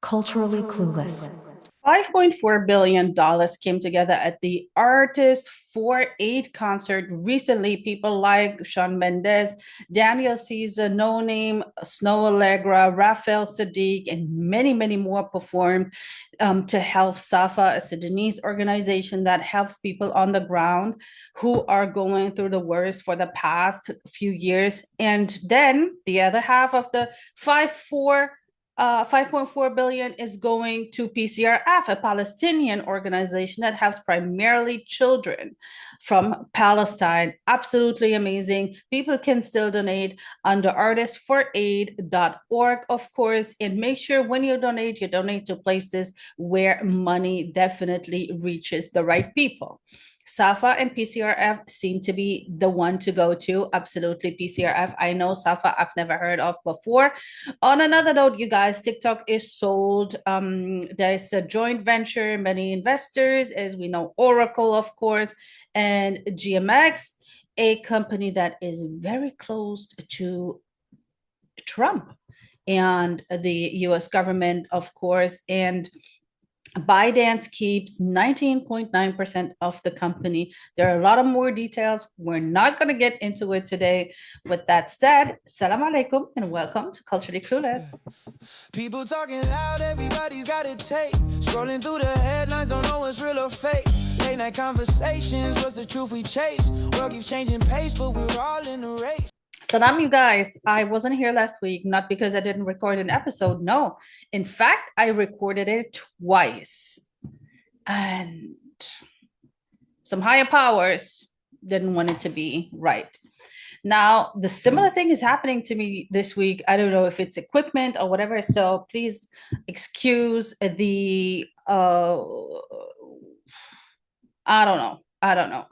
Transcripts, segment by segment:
Culturally clueless. $5.4 billion came together at the Artist for Aid concert recently. People like Shawn Mendes, Daniel Caesar, No Name, Snow Allegra, Raphael Sadiq, and many, many more performed to help SAFA, a Sudanese organization that helps people on the ground who are going through the worst for the past few years. And then the other half of the 5.4 billion is going to PCRF, a Palestinian organization that helps primarily children from Palestine. Absolutely amazing. People can still donate under artistforaid.org, of course, and make sure when you donate to places where money definitely reaches the right people. SAFA and PCRF seem to be the one to go to. Absolutely, PCRF. I know SAFA, I've never heard of before. On another note, you guys, TikTok is sold. There's a joint venture, many investors, as we know, Oracle, of course, and GMX, a company that is very close to Trump and the US government, of course, and ByteDance keeps 19.9% of the company. There are a lot of more details. We're not going to get into it today. With that said, salam alaikum and welcome to Culturally Clueless. People talking loud, everybody's got a take. Scrolling through the headlines, don't know what's real or fake. Late night conversations, what's the truth we chase? World keeps changing pace, but we're all in the race. Salam, you guys. I wasn't here last week, not because I didn't record an episode. No. In fact, I recorded it twice. And some higher powers didn't want it to be right. Now, the similar thing is happening to me this week. I don't know if it's equipment or whatever. So please excuse the, I don't know.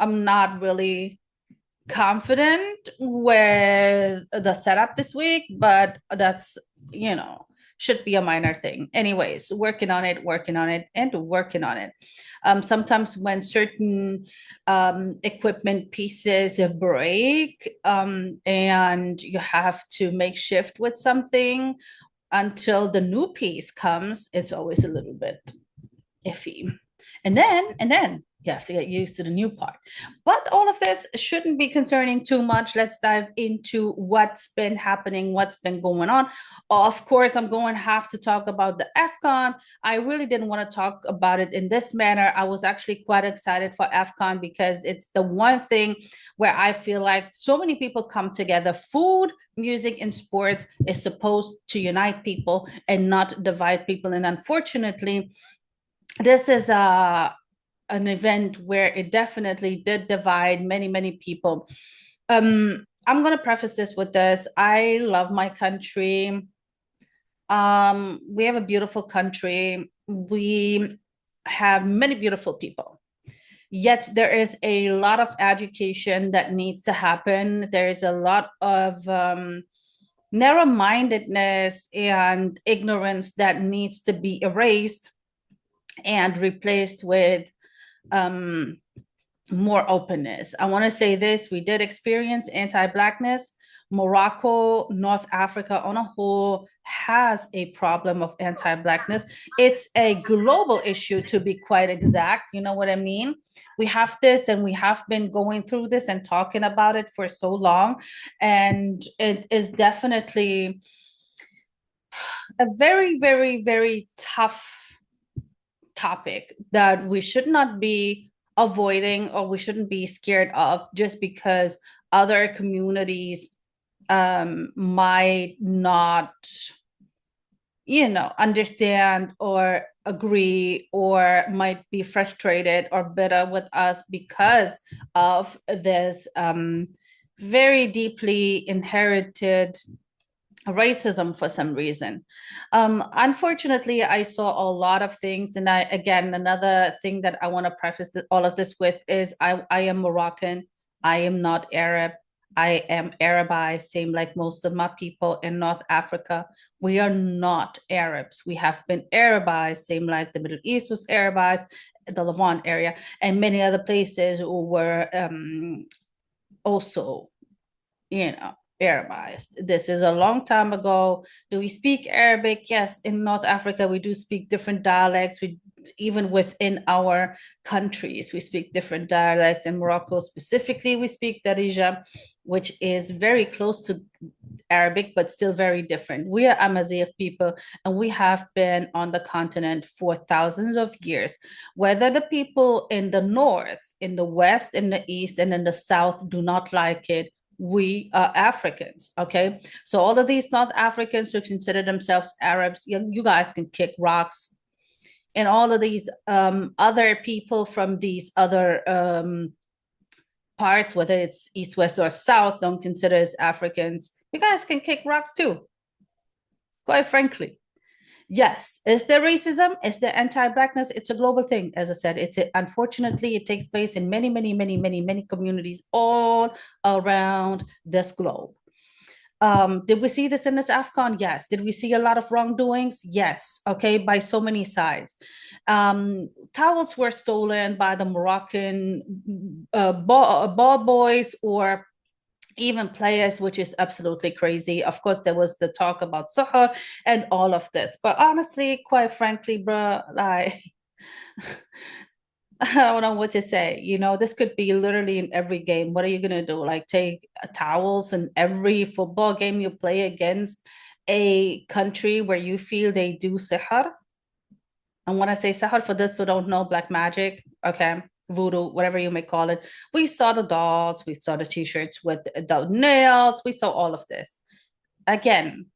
I'm not really confident with the setup this week, but that's, should be a minor thing. Anyways, working on it. Sometimes when certain equipment pieces break and you have to make shift with something until the new piece comes, it's always a little bit iffy. And then you have to get used to the new part. But all of this shouldn't be concerning too much. Let's dive into what's been happening, what's been going on. Of course, I'm going to have to talk about the AFCON. I really didn't want to talk about it in this manner. I was actually quite excited for AFCON because it's the one thing where I feel like so many people come together. Food, music, and sports is supposed to unite people and not divide people. And unfortunately, this is an event where it definitely did divide many, many people. I'm going to preface this with this. I love my country. We have a beautiful country. We have many beautiful people. Yet there is a lot of education that needs to happen. There is a lot of narrow-mindedness and ignorance that needs to be erased and replaced with more openness. I want to say this, we did experience anti-Blackness. Morocco, North Africa on a whole has a problem of anti-Blackness. It's a global issue, to be quite exact. You know what I mean? We have this and we have been going through this and talking about it for so long. And it is definitely a very, very, very tough topic that we should not be avoiding or we shouldn't be scared of just because other communities might not understand or agree or might be frustrated or bitter with us because of this very deeply inherited racism for some reason. Unfortunately, I saw a lot of things, and again, another thing that I want to preface all of this with is I am Moroccan. I am not Arab. I am Arabized, same like most of my people in North Africa. We are not Arabs. We have been Arabized, same like the Middle East was Arabized, the Levant area, and many other places were also, Arabized. This is a long time ago. Do we speak Arabic? Yes. In North Africa, we do speak different dialects. We even within our countries, we speak different dialects. In Morocco specifically, we speak Darija, which is very close to Arabic, but still very different. We are Amazigh people, and we have been on the continent for thousands of years. Whether the people in the north, in the west, in the east, and in the south do not like it, we are Africans. Okay. So all of these North Africans who consider themselves Arabs, you guys can kick rocks. And all of these other people from these other parts, whether it's east, west, or south, don't consider as Africans, you guys can kick rocks too, quite frankly. Yes, is there racism? Is there anti-blackness? It's a global thing. As I said, unfortunately it takes place in many, many, many, many, many communities all around this globe. Did we see this in this AFCON? Yes. Did we see a lot of wrongdoings? Yes. Okay, by so many sides. Towels were stolen by the Moroccan ball boys or even players, which is absolutely crazy. Of course, there was the talk about Suhur and all of this. But honestly, quite frankly, bro, like I don't know what to say. This could be literally in every game. What are you gonna do? Like take towels in every football game you play against a country where you feel they do sihr? And when I say sihr, for those who don't know, black magic, okay, voodoo, whatever you may call it. We saw the dolls, we saw the t-shirts with the nails, we saw all of this. Again,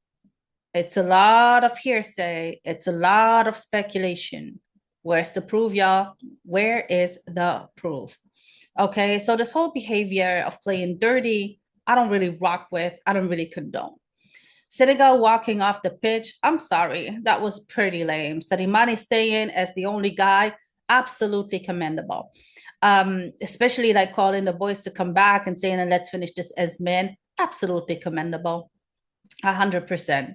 it's a lot of hearsay, it's a lot of speculation. Where's the proof, y'all? Where is the proof? Okay, so this whole behavior of playing dirty, I don't really rock with, I don't really condone. Senegal walking off the pitch, I'm sorry, that was pretty lame. Salimani staying as the only guy, absolutely commendable. Especially like calling the boys to come back and saying, let's finish this as men, absolutely commendable. 100%.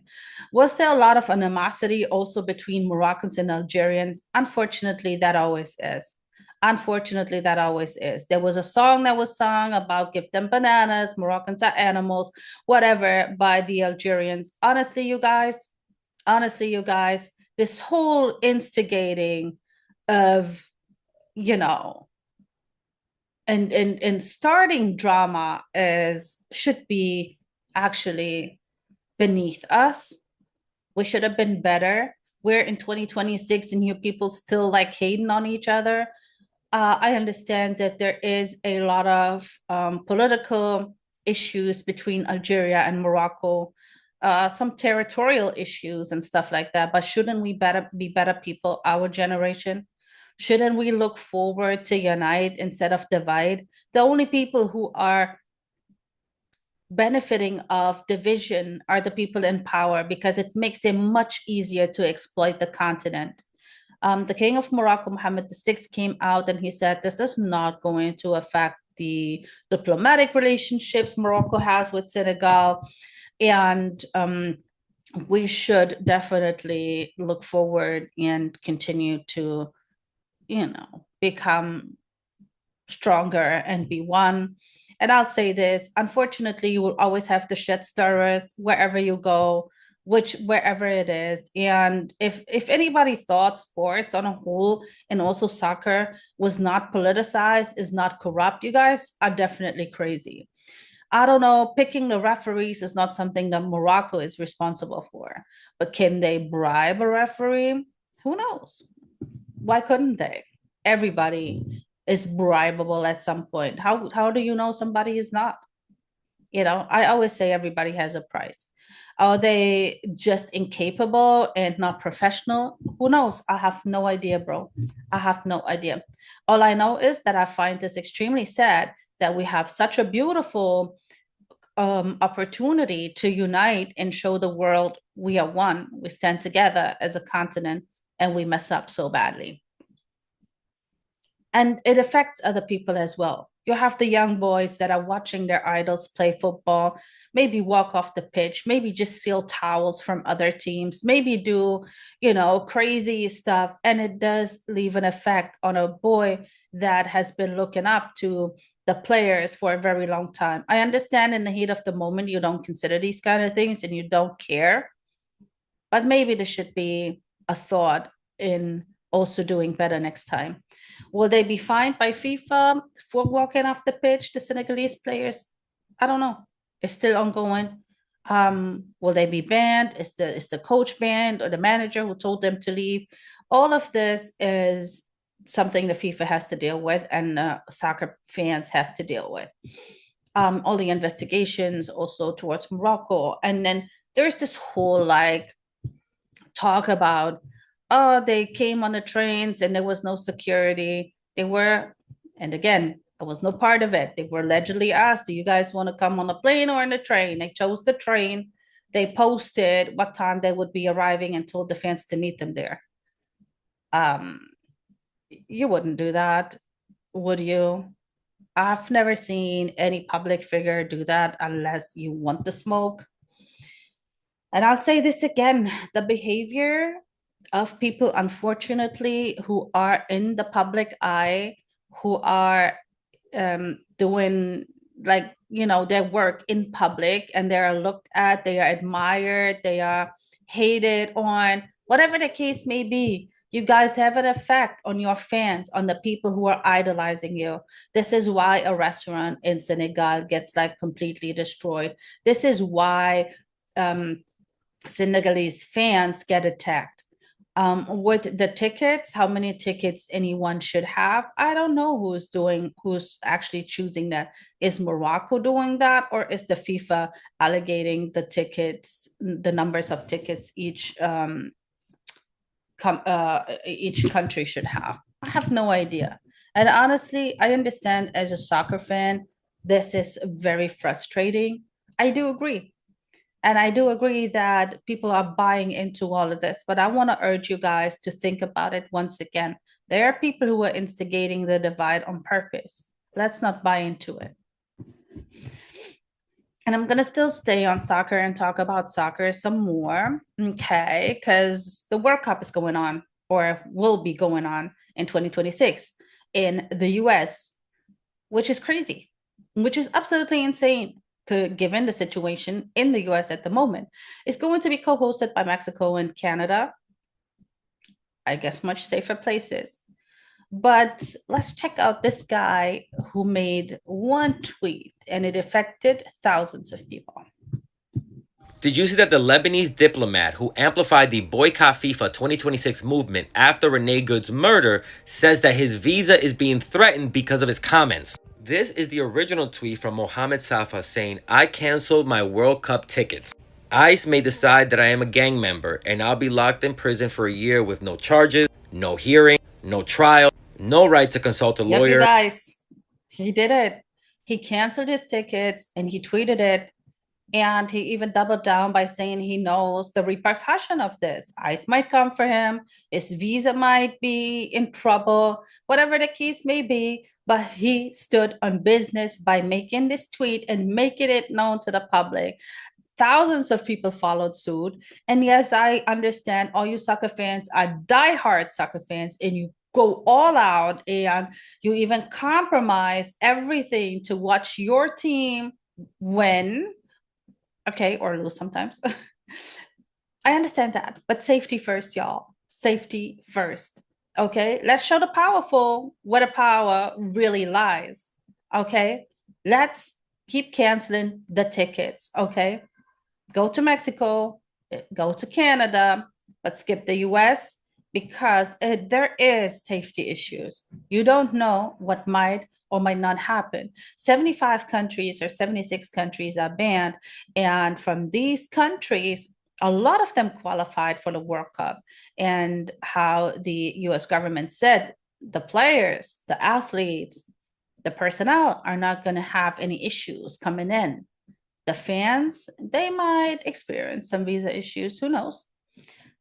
Was there a lot of animosity also between Moroccans and Algerians? Unfortunately, that always is. Unfortunately, that always is. There was a song that was sung about give them bananas, Moroccans are animals, whatever, by the Algerians. Honestly, you guys, this whole instigating of, you know, and starting drama should be actually beneath us. We should have been better. We're in 2026 and you people still like hating on each other. I understand that there is a lot of political issues between Algeria and Morocco, some territorial issues and stuff like that. But shouldn't we be better people, our generation? Shouldn't we look forward to unite instead of divide? The only people who are benefiting of division are the people in power because it makes them much easier to exploit the continent. The king of Morocco, Mohammed VI, came out and he said this is not going to affect the diplomatic relationships Morocco has with Senegal. And we should definitely look forward and continue to, become stronger and be one. And I'll say this, unfortunately, you will always have the shit stirrers wherever you go, wherever it is. And if anybody thought sports on a whole and also soccer was not politicized, is not corrupt, you guys are definitely crazy. I don't know, picking the referees is not something that Morocco is responsible for, but can they bribe a referee? Who knows? Why couldn't they? Everybody is bribable at some point. How do you know somebody is not? I always say everybody has a price. Are they just incapable and not professional? Who knows? I have no idea, bro. I have no idea. All I know is that I find this extremely sad that we have such a beautiful opportunity to unite and show the world we are one. We stand together as a continent and we mess up so badly. And it affects other people as well. You have the young boys that are watching their idols play football, maybe walk off the pitch, maybe just steal towels from other teams, maybe do, crazy stuff. And it does leave an effect on a boy that has been looking up to the players for a very long time. I understand in the heat of the moment you don't consider these kind of things and you don't care, but maybe this should be a thought in also doing better next time. Will they be fined by FIFA for walking off the pitch, the Senegalese players? I don't know. It's still ongoing. Will they be banned? Is the coach banned or the manager who told them to leave? All of this is something the FIFA has to deal with and soccer fans have to deal with. All the investigations also towards Morocco. And then there's this whole like talk about, oh, they came on the trains and there was no security. They were, and again, I was no part of it. They were allegedly asked, do you guys want to come on a plane or in a train? They chose the train. They posted what time they would be arriving and told the fans to meet them there. Um, you wouldn't do that, would you? I've never seen any public figure do that unless you want the smoke. And I'll say this again, the behavior of people, unfortunately, who are in the public eye, who are doing like, their work in public and they are looked at, they are admired, they are hated on, whatever the case may be. You guys have an effect on your fans, on the people who are idolizing you. This is why a restaurant in Senegal gets like completely destroyed. This is why Senegalese fans get attacked. With the tickets, how many tickets anyone should have, I don't know who's actually choosing that. Is Morocco doing that, or is the FIFA allocating the tickets, the numbers of tickets each country should have? I have no idea. And honestly, I understand as a soccer fan, this is very frustrating. I do agree. And I do agree that people are buying into all of this, but I want to urge you guys to think about it once again. There are people who are instigating the divide on purpose. Let's not buy into it. And I'm going to still stay on soccer and talk about soccer some more, okay? Because the World Cup is going on or will be going on in 2026 in the US, which is crazy, which is absolutely insane given the situation in the US at the moment. It's going to be co-hosted by Mexico and Canada. I guess much safer places. But let's check out this guy who made one tweet and it affected thousands of people. Did you see that the Lebanese diplomat who amplified the Boycott FIFA 2026 movement after Rene Good's murder says that his visa is being threatened because of his comments? This is the original tweet from Mohammed Safa saying, I canceled my World Cup tickets. ICE may decide that I am a gang member and I'll be locked in prison for a year with no charges, no hearing, no trial, no right to consult a lawyer. Yep, you guys, he did it. He canceled his tickets and he tweeted it. And he even doubled down by saying he knows the repercussion of this. ICE might come for him. His visa might be in trouble, whatever the case may be. But he stood on business by making this tweet and making it known to the public. Thousands of people followed suit. And yes, I understand all you soccer fans are diehard soccer fans and you go all out and you even compromise everything to watch your team win, okay, or lose sometimes. I understand that, but safety first, y'all. Safety first. Okay, let's show the powerful where the power really lies. Okay, let's keep canceling the tickets. Okay, go to Mexico, go to Canada, but skip the US because there is safety issues. You don't know what might or might not happen. 75 countries or 76 countries are banned. And from these countries, a lot of them qualified for the World Cup. And how the US government said the players, the athletes, the personnel are not going to have any issues coming in. The fans, they might experience some visa issues. Who knows?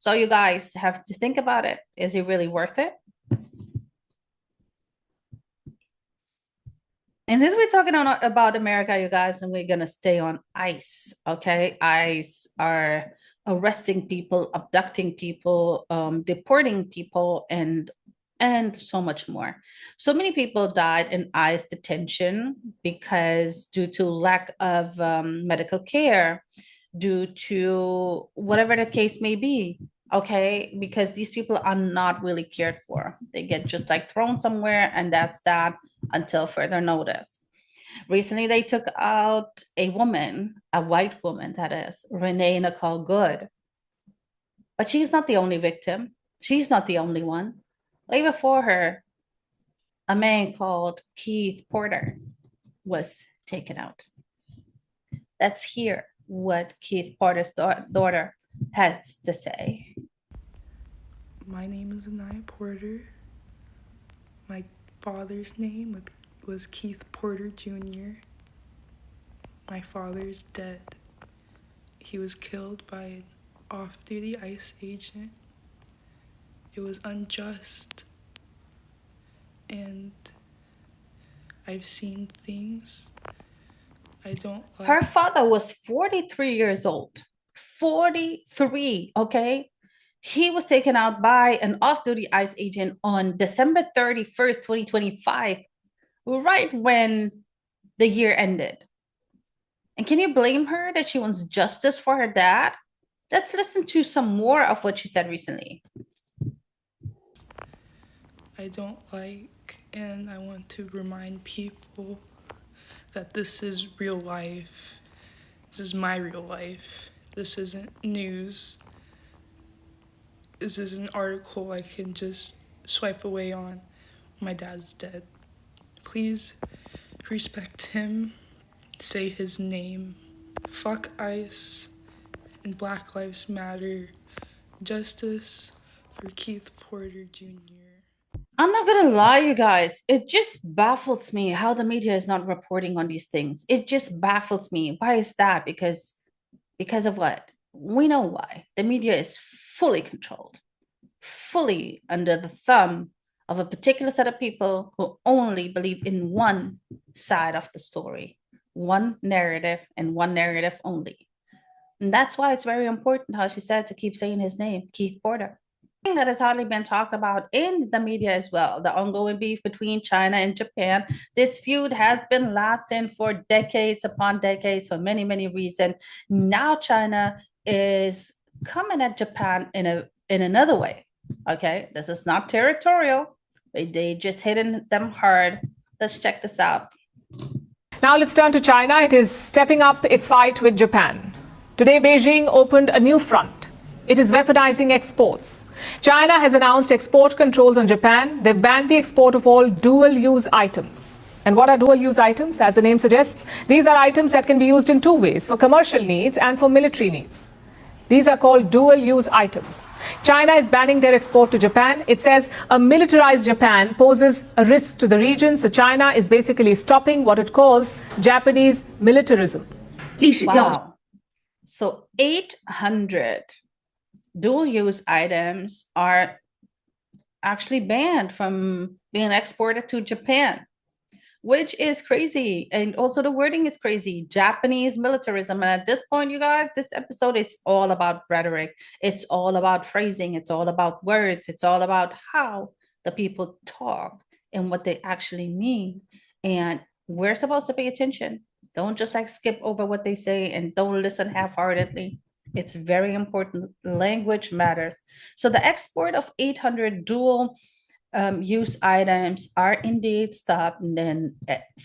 So you guys have to think about it. Is it really worth it? And since we're talking about America, you guys, and we're going to stay on ICE, okay? ICE are arresting people, abducting people, deporting people, and and so much more. So many people died in ICE detention because due to lack of medical care, due to whatever the case may be. Okay, because these people are not really cared for. They get just like thrown somewhere, and that's that until further notice. Recently, they took out a woman, a white woman, that is, Renee Nicole Good. But she's not the only victim. She's not the only one. Way before her, a man called Keith Porter was taken out. Let's hear what Keith Porter's daughter has to say. My name is Anaya Porter. My father's name was Keith Porter Jr. My father's dead. He was killed by an off-duty ICE agent. It was unjust. And I've seen things I don't like. Her father was 43 years old. 43, okay? He was taken out by an off-duty ICE agent on December 31st, 2025, right when the year ended. And can you blame her that she wants justice for her dad? Let's listen to some more of what she said recently. I don't like, and I want to remind people that this is real life. This is my real life. This isn't news. This is an article I can just swipe away on. My dad's dead. Please respect him. Say his name. Fuck ICE and Black Lives Matter. Justice for Keith Porter Jr. I'm not gonna lie, you guys. It just baffles me how the media is not reporting on these things. It just baffles me. Why is that? Because of what? We know why. The media is fully controlled, fully under the thumb of a particular set of people who only believe in one side of the story, one narrative, and one narrative only. And that's why it's very important how she said to keep saying his name, Keith Porter. That has hardly been talked about in the media as well. The ongoing beef between China and Japan. This feud has been lasting for decades upon decades for many, many reasons. Now China is coming at Japan in another way. Okay, this is not territorial. They just hitting them hard. Let's check this out. Now let's turn to China. It is stepping up its fight with Japan. Today, Beijing opened a new front. It is weaponizing exports. China has announced export controls on Japan. They've banned the export of all dual-use items. And what are dual-use items? As the name suggests, these are items that can be used in two ways, for commercial needs and for military needs. These are called dual-use items. China is banning their export to Japan. It says a militarized Japan poses a risk to the region, so China is basically stopping what it calls Japanese militarism. Wow. So 800 dual-use items are actually banned from being exported to Japan, which is crazy. And also the wording is crazy. Japanese militarism. And at this point, you guys, this episode, it's all about rhetoric. It's all about phrasing. It's all about words. It's all about how the people talk and what they actually mean. And we're supposed to pay attention. Don't just like skip over what they say and don't listen half-heartedly. It's very important. Language matters. So the export of 800 dual use items are indeed stopped, and then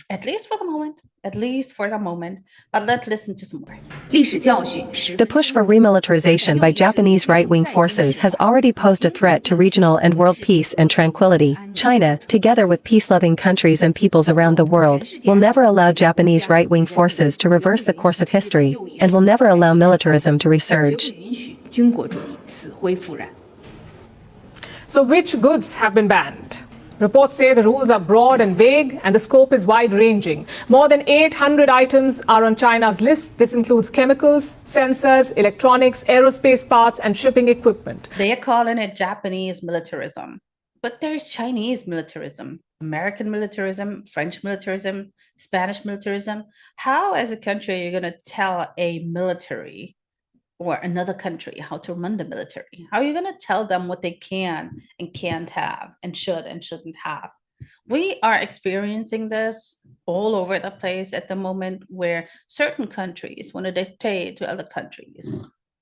at least for the moment. But let's listen to some more. The push for remilitarization by Japanese right-wing forces has already posed a threat to regional and world peace and tranquility. China, together with peace-loving countries and peoples around the world, will never allow Japanese right-wing forces to reverse the course of history, and will never allow militarism to resurge. So which goods have been banned? Reports say the rules are broad and vague and the scope is wide-ranging. More than 800 items are on China's list. This includes chemicals, sensors, electronics, aerospace parts and shipping equipment. They are calling it Japanese militarism, but there's Chinese militarism, American militarism, French militarism, Spanish militarism. How, as a country, are you going to tell a military or another country how to run the military? How are you going to tell them what they can and can't have and should and shouldn't have? We are experiencing this all over the place at the moment, where certain countries want to dictate to other countries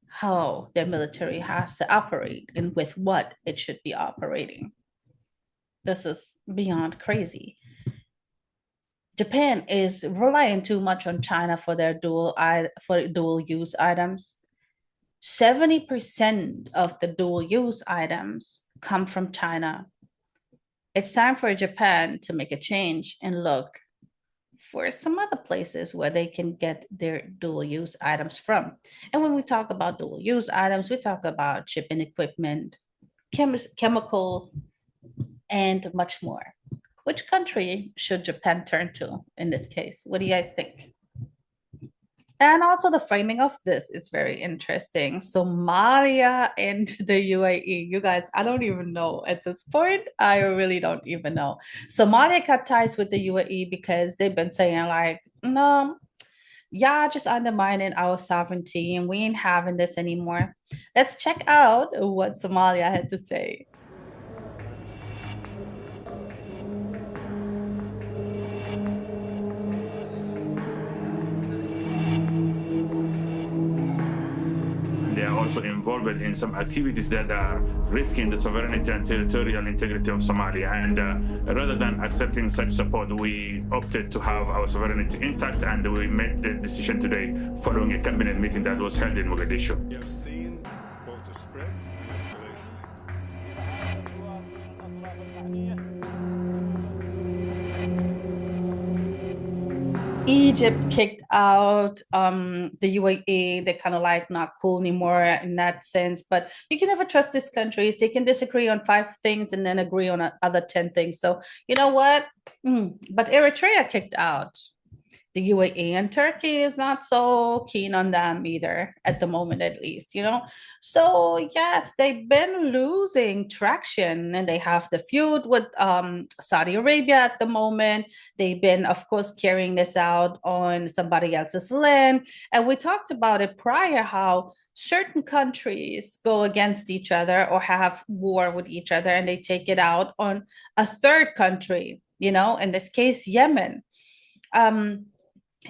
how their military has to operate and with what it should be operating. This is beyond crazy. Japan is relying too much on China for their dual use items. 70% of the dual use items come from China. It's time for Japan to make a change and look for some other places where they can get their dual use items from. And when we talk about dual use items, we talk about shipping equipment, chemicals, and much more. Which country should Japan turn to in this case? What do you guys think? And also the framing of this is very interesting. Somalia and the UAE. You guys, I don't even know at this point. I really don't even know. Somalia cut ties with the UAE because they've been saying like, no, yeah, just undermining our sovereignty and we ain't having this anymore. Let's check out what Somalia had to say. They are also involved in some activities that are risking the sovereignty and territorial integrity of Somalia. And rather than accepting such support, we opted to have our sovereignty intact, and we made the decision today following a cabinet meeting that was held in Mogadishu. We have seen both a spread and escalation. Egypt kicked out the UAE. They're kind of like not cool anymore in that sense. But you can never trust these countries. They can disagree on 5 things and then agree on other 10 things. So you know what? But Eritrea kicked out the UAE, and Turkey is not so keen on them either at the moment, at least, you know. So yes, they've been losing traction, and they have the feud with Saudi Arabia at the moment. They've been, of course, carrying this out on somebody else's land, and we talked about it prior how certain countries go against each other or have war with each other, and they take it out on a third country, you know, in this case, Yemen.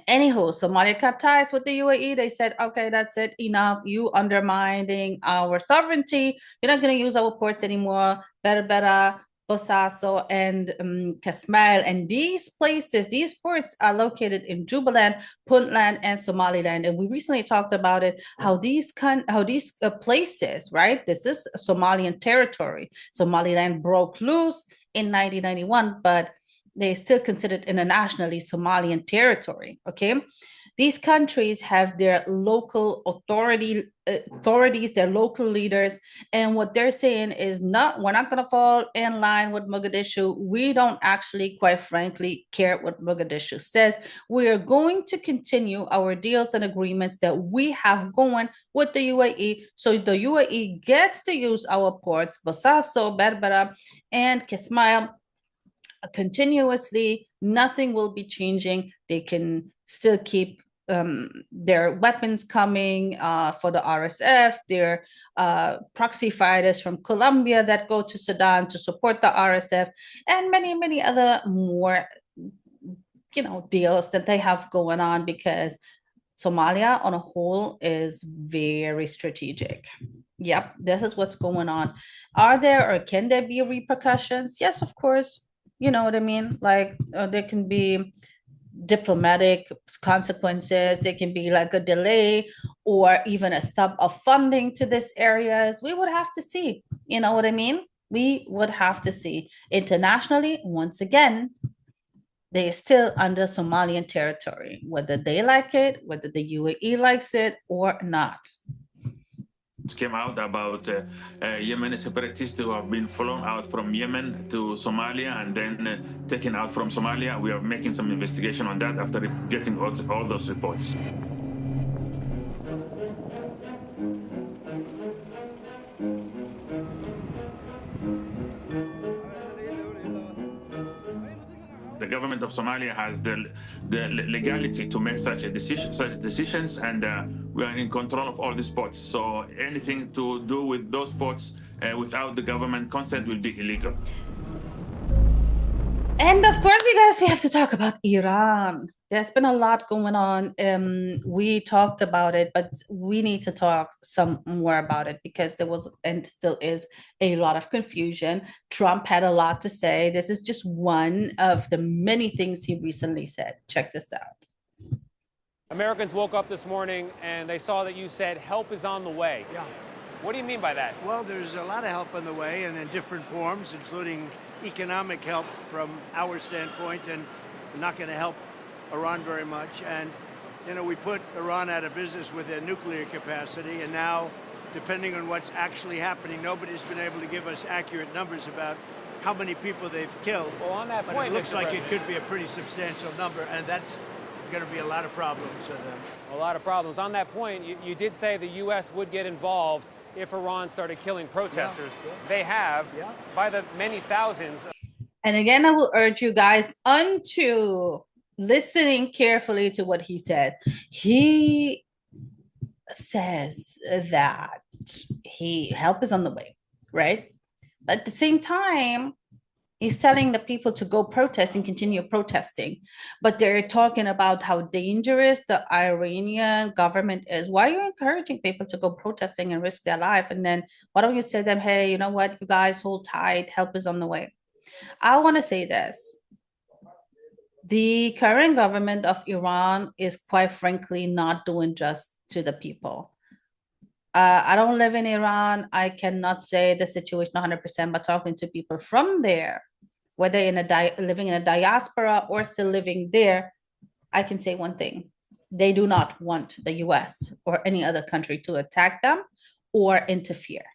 Anywho, Somalia cut ties with the UAE. They said, okay, that's it, enough. You undermining our sovereignty. You're not going to use our ports anymore. Berbera, Bosaso, and Kasmail. And these places, these ports are located in Jubaland, Puntland, and Somaliland. And we recently talked about it, how these places, right? This is Somalian territory. Somaliland broke loose in 1991, but they still considered internationally Somalian territory. Okay, these countries have their local authorities, their local leaders, and what they're saying is, we're not going to fall in line with Mogadishu. We don't actually, quite frankly, care what Mogadishu says. We are going to continue our deals and agreements that we have going with the UAE. So the UAE gets to use our ports, Bosaso, Berbera, and Kismail continuously. Nothing will be changing. They can still keep their weapons coming for the RSF, their proxy fighters from Colombia that go to Sudan to support the RSF, and many, many other more, you know, deals that they have going on, because Somalia on a whole is very strategic. Yep, this is what's going on. Are there or can there be repercussions? Yes, of course. You know what I mean? Like there can be diplomatic consequences. There can be like a delay or even a stop of funding to these areas. We would have to see. You know what I mean? We would have to see. Internationally, once again, they are still under Somalian territory, whether they like it, whether the UAE likes it or not. Came out about Yemeni separatists who have been flown out from Yemen to Somalia and then taken out from Somalia. We are making some investigation on that after getting all those reports. The government of Somalia has the legality to make such decisions, and we are in control of all the spots. So anything to do with those spots without the government consent will be illegal. And of course, you guys, we have to talk about Iran. There's been a lot going on. We talked about it, but we need to talk some more about it because there was and still is a lot of confusion. Trump had a lot to say. This is just one of the many things he recently said. Check this out. Americans woke up this morning and they saw that you said help is on the way. Yeah. What do you mean by that? Well, there's a lot of help on the way and in different forms, including economic help from our standpoint, and not going to help Iran very much. And, you know, we put Iran out of business with their nuclear capacity, and now, depending on what's actually happening, nobody's been able to give us accurate numbers about how many people they've killed. Well, on that but point, it looks Mr. like President, it could be a pretty substantial number, and that's going to be a lot of problems for them. a lot of problems. On that point, you did say the U.S. would get involved if Iran started killing protesters. Yeah. They have, by the many thousands. And again, I will urge you guys onto listening carefully to what he says. He says that help is on the way, right? But at the same time, he's telling the people to go protest and continue protesting. But they're talking about how dangerous the Iranian government is. Why are you encouraging people to go protesting and risk their life? And then why don't you say to them, hey, you know what, you guys hold tight, help is on the way. I want to say this. The current government of Iran is quite frankly not doing just to the people. I don't live in Iran. I cannot say the situation 100%, but talking to people from there, whether living in a diaspora or still living there, I can say one thing. They do not want the US or any other country to attack them or interfere.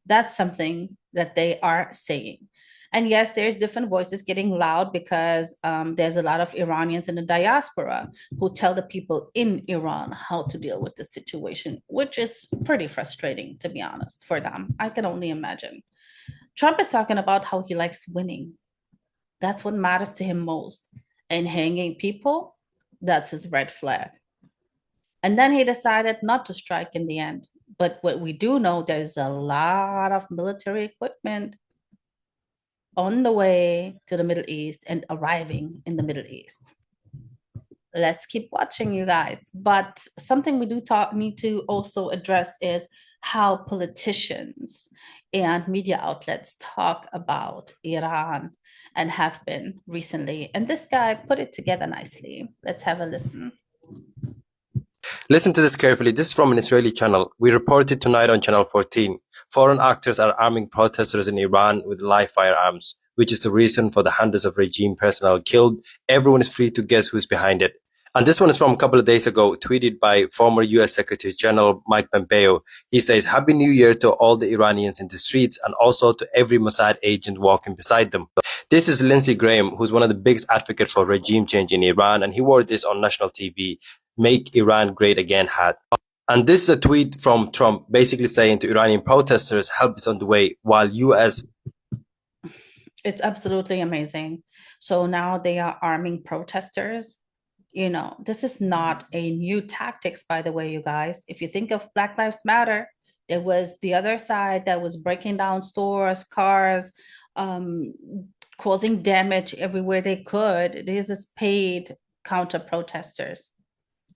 That's something that they are saying. And yes, there's different voices getting loud because there's a lot of Iranians in the diaspora who tell the people in Iran how to deal with the situation, which is pretty frustrating, to be honest, for them. I can only imagine. Trump is talking about how he likes winning. That's what matters to him most. And hanging people, that's his red flag. And then he decided not to strike in the end. But what we do know, there's a lot of military equipment on the way to the Middle East and arriving in the Middle East. Let's keep watching, you guys. But something we do need to also address is how politicians and media outlets talk about Iran and have been recently. And this guy put it together nicely. Let's have a listen. Listen to this carefully. This is from an Israeli channel. We reported tonight on Channel 14. Foreign actors are arming protesters in Iran with live firearms, which is the reason for the hundreds of regime personnel killed. Everyone is free to guess who's behind it. And this one is from a couple of days ago, tweeted by former U.S. Secretary General Mike Pompeo. He says, Happy New Year to all the Iranians in the streets and also to every Mossad agent walking beside them. This is Lindsey Graham, who's one of the biggest advocates for regime change in Iran, and he wore this on national TV, Make Iran Great Again hat. And this is a tweet from Trump basically saying to Iranian protesters, help is on the way, while U.S. It's absolutely amazing. So now they are arming protesters. You know, this is not a new tactics, by the way, you guys. If you think of Black Lives Matter, there was the other side that was breaking down stores, cars, causing damage everywhere they could. This is paid counter protesters,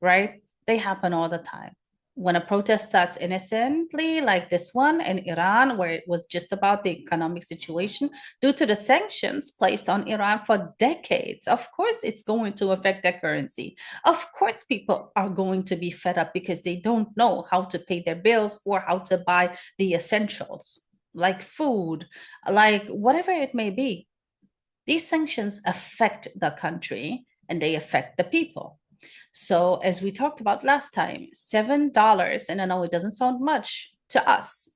right? They happen all the time. When a protest starts innocently, like this one in Iran, where it was just about the economic situation, due to the sanctions placed on Iran for decades, of course, it's going to affect their currency. Of course, people are going to be fed up because they don't know how to pay their bills or how to buy the essentials, like food, like whatever it may be. These sanctions affect the country and they affect the people. So as we talked about last time, $7, and I know it doesn't sound much to us,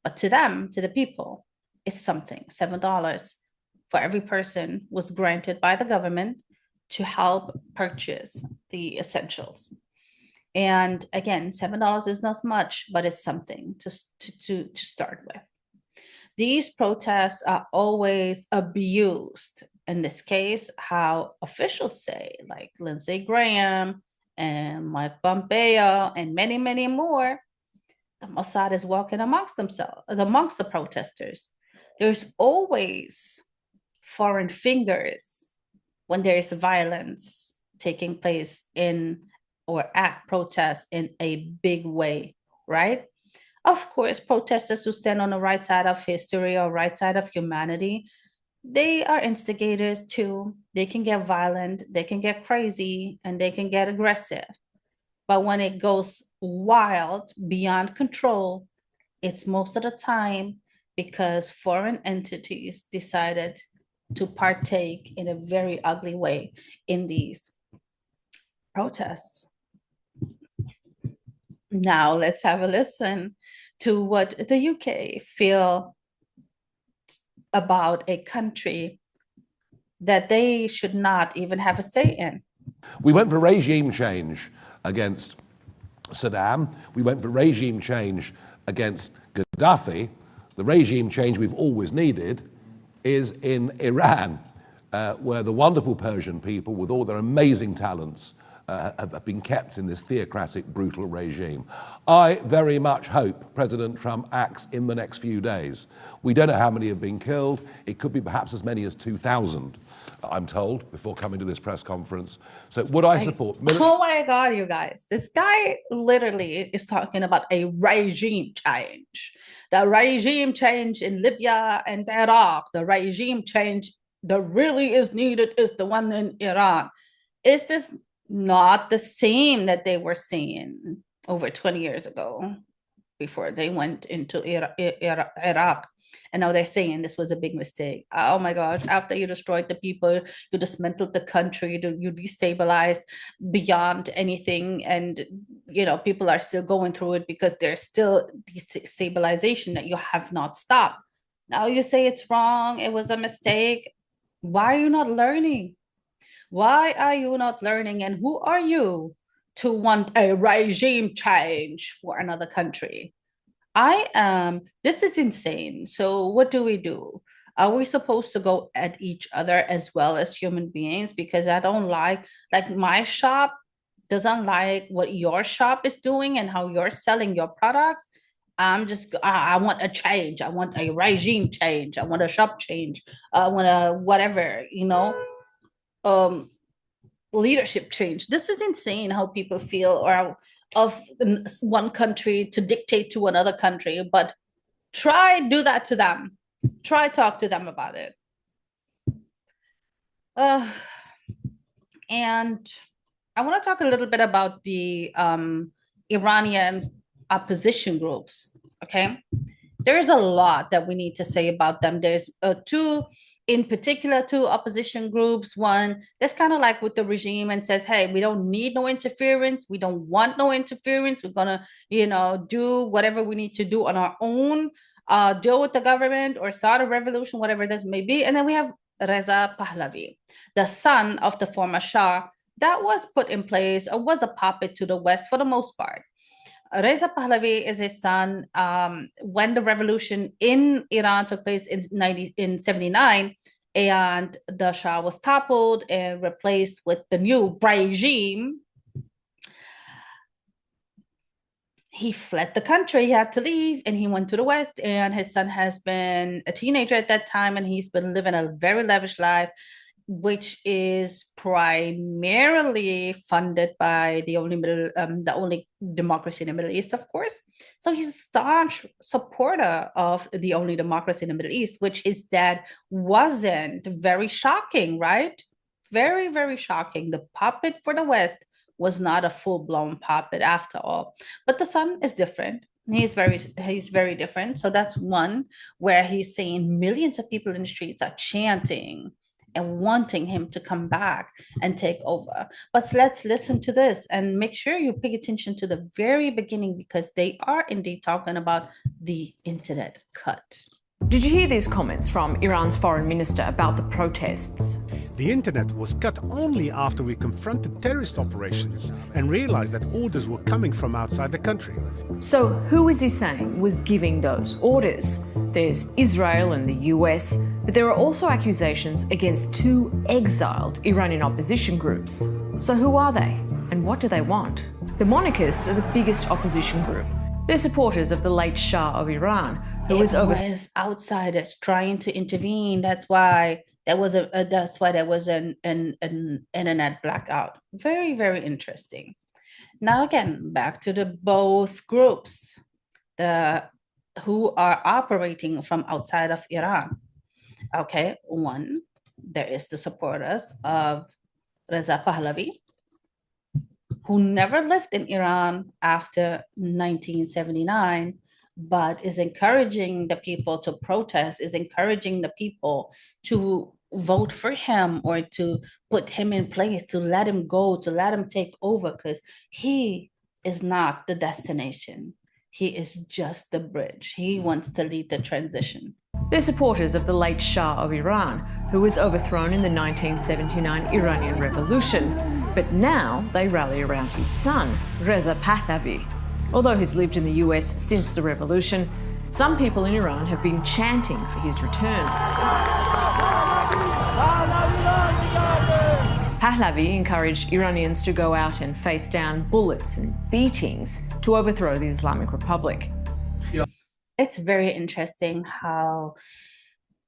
but to them, to the people, is something. $7 for every person was granted by the government to help purchase the essentials. And again, $7 is not much, but it's something to start with. These protests are always abused. In this case, how officials say, like Lindsey Graham and Mike Pompeo and many, many more, the Mossad is walking amongst the protesters. There's always foreign fingers when there is violence taking place in or at protests in a big way, right? Of course, protesters who stand on the right side of history or right side of humanity, they are instigators too. They can get violent, they can get crazy, and they can get aggressive. But when it goes wild, beyond control, it's most of the time because foreign entities decided to partake in a very ugly way in these protests. Now let's have a listen to what the UK feel about a country that they should not even have a say in. We went for regime change against Saddam. We went for regime change against Gaddafi. The regime change we've always needed is in Iran, where the wonderful Persian people, with all their amazing talents, have been kept in this theocratic, brutal regime. I very much hope President Trump acts in the next few days. We don't know how many have been killed. It could be perhaps as many as 2,000, I'm told, before coming to this press conference. So would I support... Oh my God, you guys. This guy literally is talking about a regime change. The regime change in Libya and Iraq, the regime change that really is needed is the one in Iran. Is this not the same that they were saying over 20 years ago before they went into Iraq? And now they're saying this was a big mistake. Oh my gosh, after you destroyed the people, you dismantled the country, you destabilized beyond anything. And, you know, people are still going through it because there's still destabilization that you have not stopped. Now you say it's wrong, it was a mistake. Why are you not learning? Why are you not learning? And who are you to want a regime change for another country? This is insane. So what do? Are we supposed to go at each other as well as human beings? Because I don't like my shop doesn't like what your shop is doing and how you're selling your products. I want a change. I want a regime change. I want a shop change. I want a whatever, leadership change. This is insane how people feel or of one country to dictate to another country, but try do that to them. Try talk to them about it. And I want to talk a little bit about the Iranian opposition groups, okay? There's a lot that we need to say about them. There's two opposition groups. One that's kind of like with the regime and says, hey, we don't need no interference. We don't want no interference. We're gonna, do whatever we need to do on our own, deal with the government or start a revolution, whatever this may be. And then we have Reza Pahlavi, the son of the former Shah, that was put in place or was a puppet to the West for the most part. Reza Pahlavi is his son. When the revolution in Iran took place in 79, and the Shah was toppled and replaced with the new regime, he fled the country. He had to leave and he went to the West, and his son has been a teenager at that time, and he's been living a very lavish life, which is primarily funded by the only democracy in the Middle East, of course. So he's a staunch supporter of the only democracy in the Middle East, which his dad wasn't. Very shocking, right? Very, very shocking. The puppet for the West was not a full-blown puppet after all. But the son is different. He's very different. So that's one where he's saying millions of people in the streets are chanting and wanting him to come back and take over. But let's listen to this and make sure you pay attention to the very beginning, because they are indeed talking about the internet cut. Did you hear these comments from Iran's foreign minister about the protests? The internet was cut only after we confronted terrorist operations and realized that orders were coming from outside the country. So who is he saying was giving those orders? There's Israel and the US, but there are also accusations against two exiled Iranian opposition groups. So who are they? And what do they want? The monarchists are the biggest opposition group. They're supporters of the late Shah of Iran, who was over. Was outsiders trying to intervene. That's why there was an internet blackout. Very, very interesting. Now again, back to the both groups, who are operating from outside of Iran. Okay, one, there is the supporters of Reza Pahlavi, who never lived in Iran after 1979, but is encouraging the people to protest, is encouraging the people to vote for him or to put him in place, to let him go, to let him take over, because he is not the destination. He is just the bridge. He wants to lead the transition. They're supporters of the late Shah of Iran, who was overthrown in the 1979 Iranian Revolution. But now they rally around his son, Reza Pahlavi. Although he's lived in the US since the revolution, some people in Iran have been chanting for his return. Pahlavi encouraged Iranians to go out and face down bullets and beatings to overthrow the Islamic Republic. It's very interesting how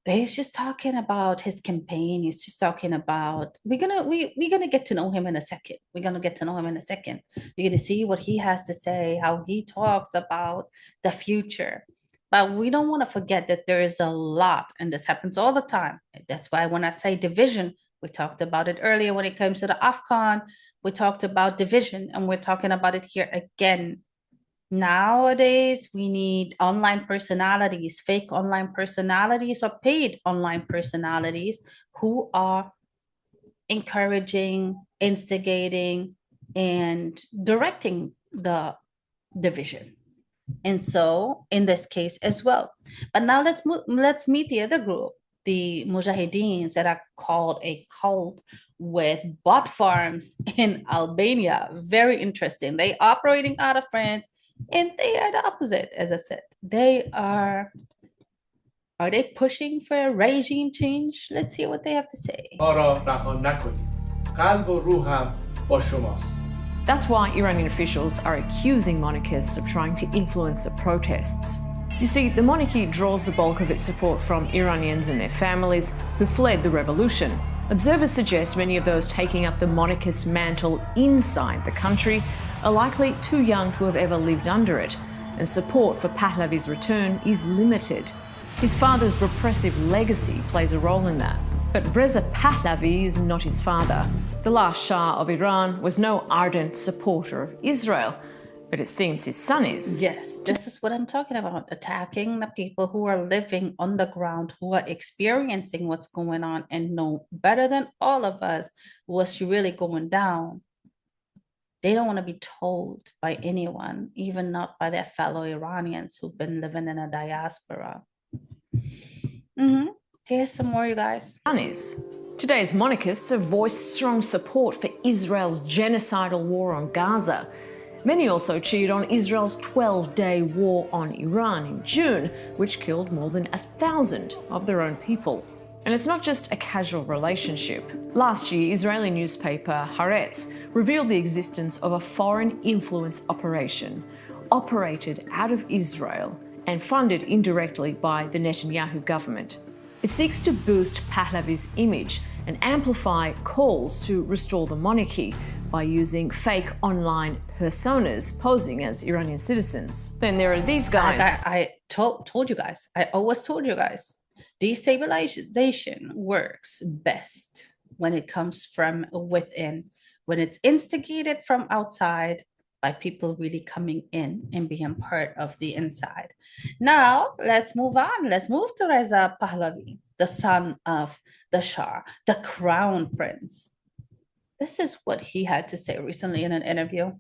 he's just talking about his campaign. He's just talking about we're gonna get to know him in a second. We're gonna get to know him in a second. We're gonna see what he has to say, how he talks about the future. But we don't want to forget that there is a lot, and this happens all the time. That's why when I say division, we talked about it earlier when it comes to the AFCON. We talked about division, and we're talking about it here again. Nowadays, we need online personalities, fake online personalities, or paid online personalities who are encouraging, instigating, and directing the division. And so, in this case as well. But now let's meet the other group, the Mujahideens, that are called a cult with bot farms in Albania. Very interesting. They operating out of France. And they are the opposite, as I said. Are they pushing for a regime change? Let's hear what they have to say. That's why Iranian officials are accusing monarchists of trying to influence the protests. You see, the monarchy draws the bulk of its support from Iranians and their families who fled the revolution. Observers suggest many of those taking up the monarchist mantle inside the country are likely too young to have ever lived under it, and support for Pahlavi's return is limited. His father's repressive legacy plays a role in that. But Reza Pahlavi is not his father. The last Shah of Iran was no ardent supporter of Israel, but it seems his son is. Yes, this is what I'm talking about. Attacking the people who are living on the ground, who are experiencing what's going on and know better than all of us what's really going down. They don't want to be told by anyone, even not by their fellow Iranians who've been living in a diaspora. Here's some more, you guys. Today's monarchists have voiced strong support for Israel's genocidal war on Gaza. Many also cheered on Israel's 12-day war on Iran in June, which killed more than 1,000 of their own people. And it's not just a casual relationship. Last year, Israeli newspaper Haaretz revealed the existence of a foreign influence operation operated out of Israel and funded indirectly by the Netanyahu government. It seeks to boost Pahlavi's image and amplify calls to restore the monarchy by using fake online personas posing as Iranian citizens. Then there are these guys. I told you guys. I always told you guys. Destabilization works best when it comes from within, when it's instigated from outside by people really coming in and being part of the inside. Now, let's move on. Let's move to Reza Pahlavi, the son of the Shah, the crown prince. This is what he had to say recently in an interview.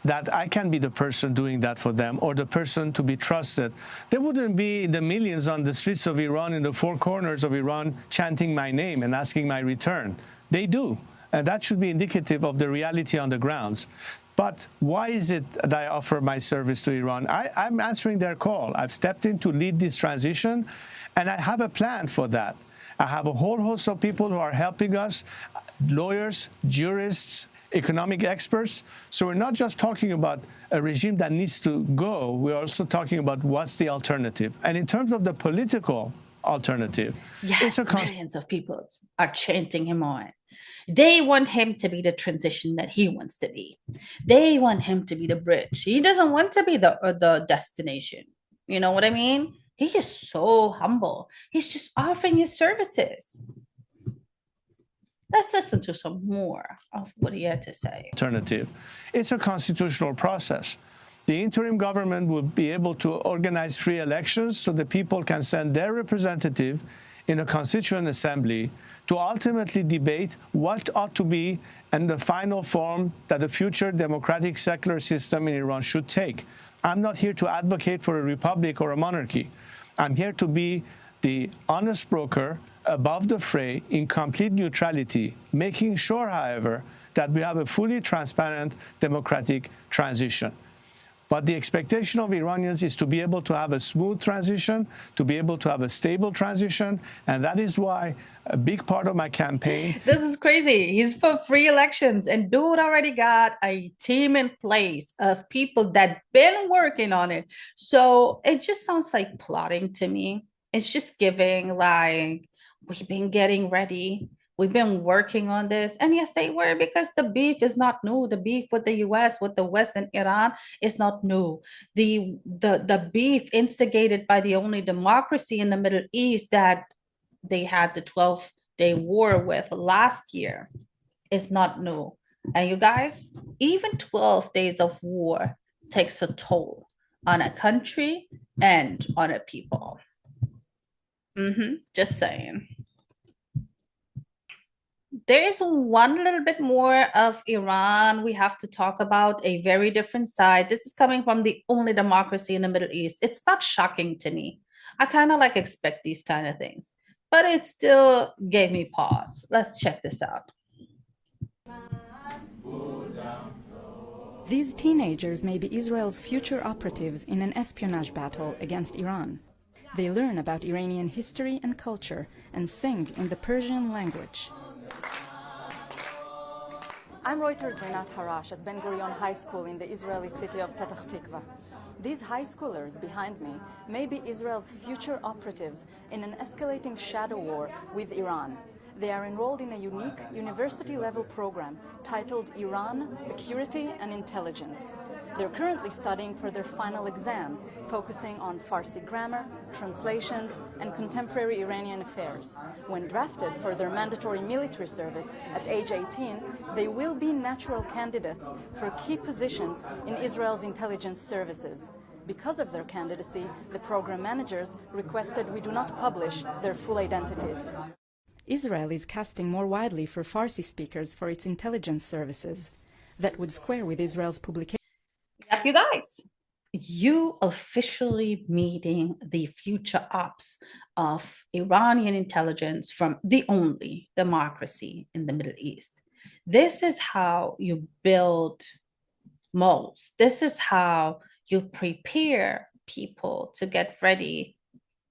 That I can be the person doing that for them, or the person to be trusted. There wouldn't be the millions on the streets of Iran, in the four corners of Iran, chanting my name and asking my return. They do, and that should be indicative of the reality on the grounds. But why is it that I offer my service to Iran? I'm answering their call. I've stepped in to lead this transition, and I have a plan for that. I have a whole host of people who are helping us, lawyers, jurists, economic experts. So we're not just talking about a regime that needs to go, we're also talking about what's the alternative. And in terms of the political alternative, yes, millions of people are chanting him on. They want him to be the transition that he wants to be. They want him to be the bridge. He doesn't want to be the destination. You know what I mean? He is so humble. He's just offering his services. Let's listen to some more of what he had to say. Alternative. It's a constitutional process. The interim government will be able to organize free elections so the people can send their representative in a constituent assembly to ultimately debate what ought to be and the final form that a future democratic secular system in Iran should take. I'm not here to advocate for a republic or a monarchy. I'm here to be the honest broker above the fray in complete neutrality, making sure, however, that we have a fully transparent democratic transition. But the expectation of Iranians is to be able to have a smooth transition, to be able to have a stable transition, and that is why a big part of my campaign... This is crazy. He's for free elections, and dude already got a team in place of people that been working on it. So it just sounds like plotting to me. It's just giving like, we've been getting ready. We've been working on this. And yes, they were, because the beef is not new. The beef with the US, with the West and Iran is not new. The beef instigated by the only democracy in the Middle East that they had the 12-day war with last year is not new. And you guys, even 12 days of war takes a toll on a country and on a people. Just saying. There is one little bit more of Iran we have to talk about, a very different side. This is coming from the only democracy in the Middle East. It's not shocking to me. I kind of like expect these kind of things, but it still gave me pause. Let's check this out. These teenagers may be Israel's future operatives in an espionage battle against Iran. They learn about Iranian history and culture and sing in the Persian language. I'm Reuters' Rinat Harash at Ben Gurion High School in the Israeli city of Petah Tikva. These high schoolers behind me may be Israel's future operatives in an escalating shadow war with Iran. They are enrolled in a unique university-level program titled Iran, Security and Intelligence. They're currently studying for their final exams, focusing on Farsi grammar, translations, and contemporary Iranian affairs. When drafted for their mandatory military service at age 18, they will be natural candidates for key positions in Israel's intelligence services. Because of their candidacy, the program managers requested we do not publish their full identities. Israel is casting more widely for Farsi speakers for its intelligence services. That would square with Israel's publication. Yep, you guys. You officially meeting the future ops of Iranian intelligence from the only democracy in the Middle East. This is how you build moles. This is how you prepare people to get ready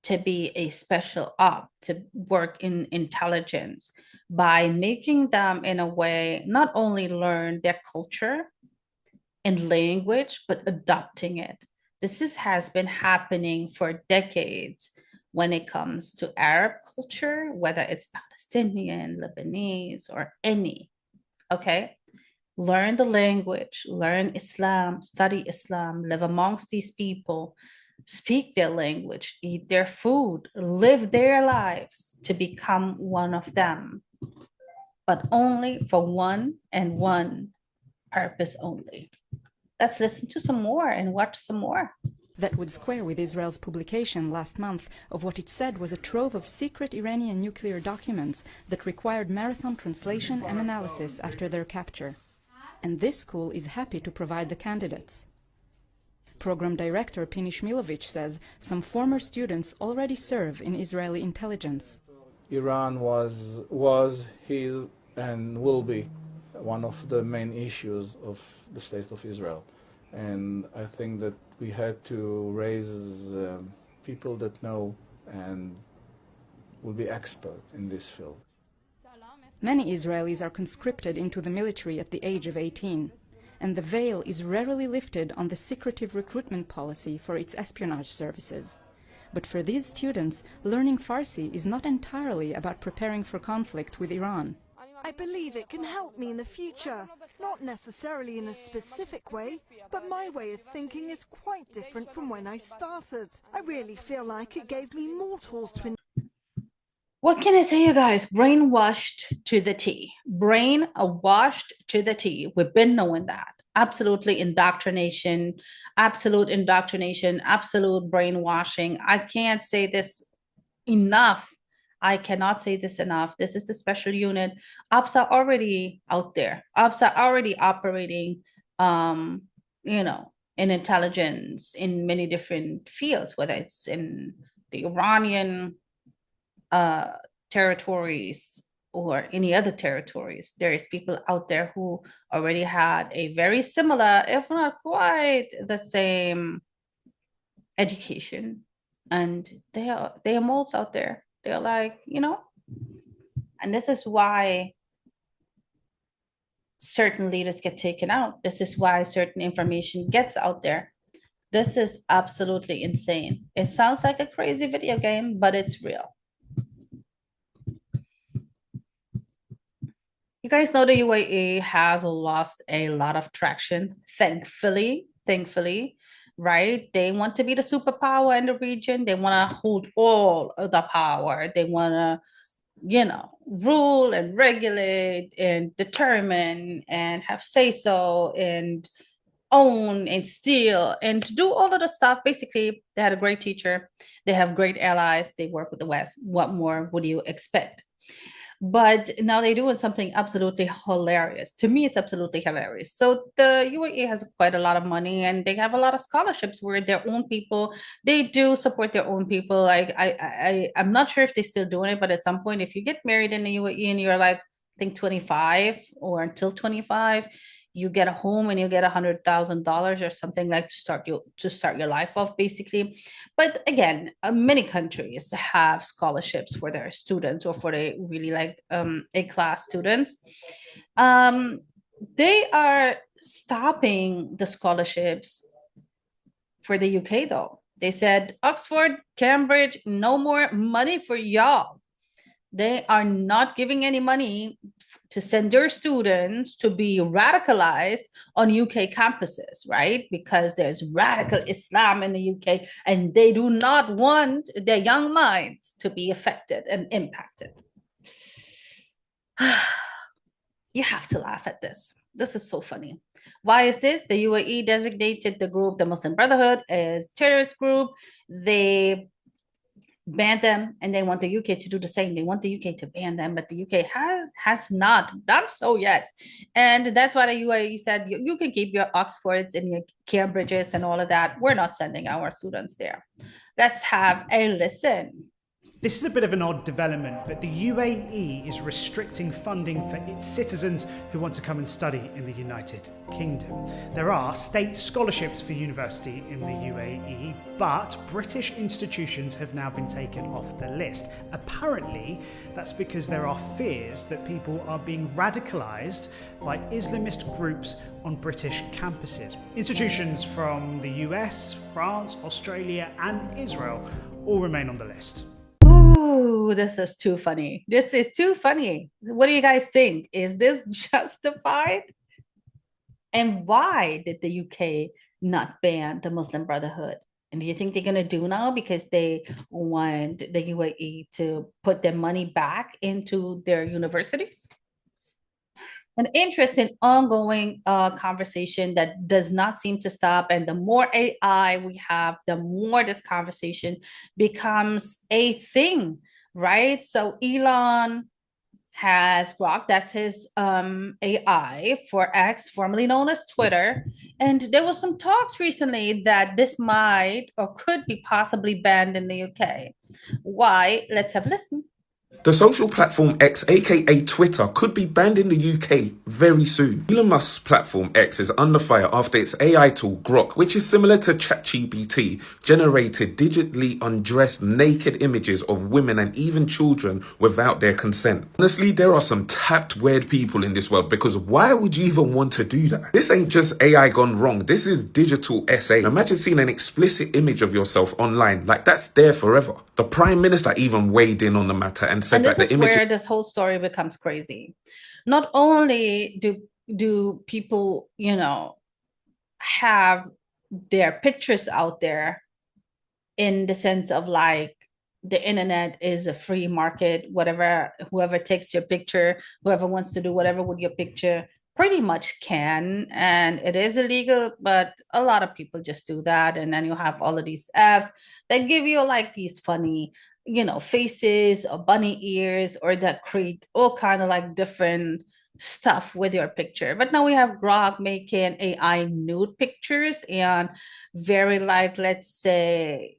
to be a special op, to work in intelligence, by making them in a way not only learn their culture and language, but adopting it. Has been happening for decades when it comes to Arab culture, whether it's Palestinian, Lebanese, or any, okay? Learn the language, learn Islam, study Islam, live amongst these people, speak their language, eat their food, live their lives to become one of them, but only for one and one purpose only. Let's listen to some more and watch some more. That would square with Israel's publication last month of what it said was a trove of secret Iranian nuclear documents that required marathon translation and analysis after their capture. And this school is happy to provide the candidates. Program director Pini Shmilovich says some former students already serve in Israeli intelligence. Iran was, is, and will be one of the main issues of the state of Israel. And I think that we had to raise people that know and will be expert in this field. Many Israelis are conscripted into the military at the age of 18, and the veil is rarely lifted on the secretive recruitment policy for its espionage services. But for these students, learning Farsi is not entirely about preparing for conflict with Iran. I believe it can help me in the future, not necessarily in a specific way, but my way of thinking is quite different from when I started. I really feel like it gave me more tools to... What can I say, you guys? Brainwashed to the T. Brainwashed to the T. We've been knowing that. Absolutely indoctrination, absolute brainwashing. I can't say this enough. I cannot say this enough. This is the special unit. Ops are already out there. Ops are already operating, in intelligence in many different fields, whether it's in the Iranian territories or any other territories. There is people out there who already had a very similar, if not quite the same education. And they are moles out there. They're like, and this is why certain leaders get taken out. This is why certain information gets out there. This is absolutely insane. It sounds like a crazy video game, but it's real. You guys know the UAE has lost a lot of traction, thankfully, right? They want to be the superpower in the region. They want to hold all of the power. They want to, rule and regulate and determine and have say-so and own and steal and to do all of the stuff. Basically, they had a great teacher. They have great allies. They work with the West. What more would you expect? But now they're doing something absolutely hilarious. To me, it's absolutely hilarious. So the UAE has quite a lot of money and they have a lot of scholarships where their own people, they do support their own people. I'm not sure if they're still doing it, but at some point, if you get married in the UAE and you're like, I think 25 or until 25, you get a home and you get $100,000 or something like to start your life off, basically. But again, many countries have scholarships for their students or for the really A-class students. They are stopping the scholarships for the UK though. They said Oxford, Cambridge, no more money for y'all. They are not giving any money to send their students to be radicalized on UK campuses, right? Because there's radical Islam in the UK and they do not want their young minds to be affected and impacted. You have to laugh at this. This is so funny. Why is this? The UAE designated the group, the Muslim Brotherhood, as terrorist group. They banned them and they want the UK to do the same. They want the UK to ban them, but the UK has not done so yet. And that's why the UAE said, you can keep your Oxfords and your Cambridges and all of that. We're not sending our students there. Let's have a listen. This is a bit of an odd development, but the UAE is restricting funding for its citizens who want to come and study in the United Kingdom. There are state scholarships for university in the UAE, but British institutions have now been taken off the list. Apparently, that's because there are fears that people are being radicalised by Islamist groups on British campuses. Institutions from the US, France, Australia, and Israel all remain on the list. Ooh, this is too funny. This is too funny. What do you guys think? Is this justified? And why did the UK not ban the Muslim Brotherhood? And do you think they're going to do now because they want the UAE to put their money back into their universities? An interesting ongoing conversation that does not seem to stop. And the more AI we have, the more this conversation becomes a thing, right? So Elon has Grok, that's his AI for X, formerly known as Twitter. And there was some talks recently that this might or could be possibly banned in the UK. Why? Let's have a listen. The social platform X, aka Twitter, could be banned in the UK very soon. Elon Musk's platform X is under fire after its AI tool Grok, which is similar to ChatGPT, generated digitally undressed naked images of women and even children without their consent. Honestly, there are some tapped weird people in this world, because why would you even want to do that? This ain't just AI gone wrong, this is digital SA. Imagine seeing an explicit image of yourself online, like that's there forever. The Prime Minister even weighed in on the matter and said And that this the is image where this whole story becomes crazy. Not only do people, you know, have their pictures out there in the sense of like the internet is a free market, whatever, whoever takes your picture, whoever wants to do whatever with your picture pretty much can, and it is illegal, but a lot of people just do that. And then you have all of these apps that give you like these funny, you know, faces or bunny ears, or that create all kind of like different stuff with your picture. But now we have Grok making AI nude pictures and very like, let's say,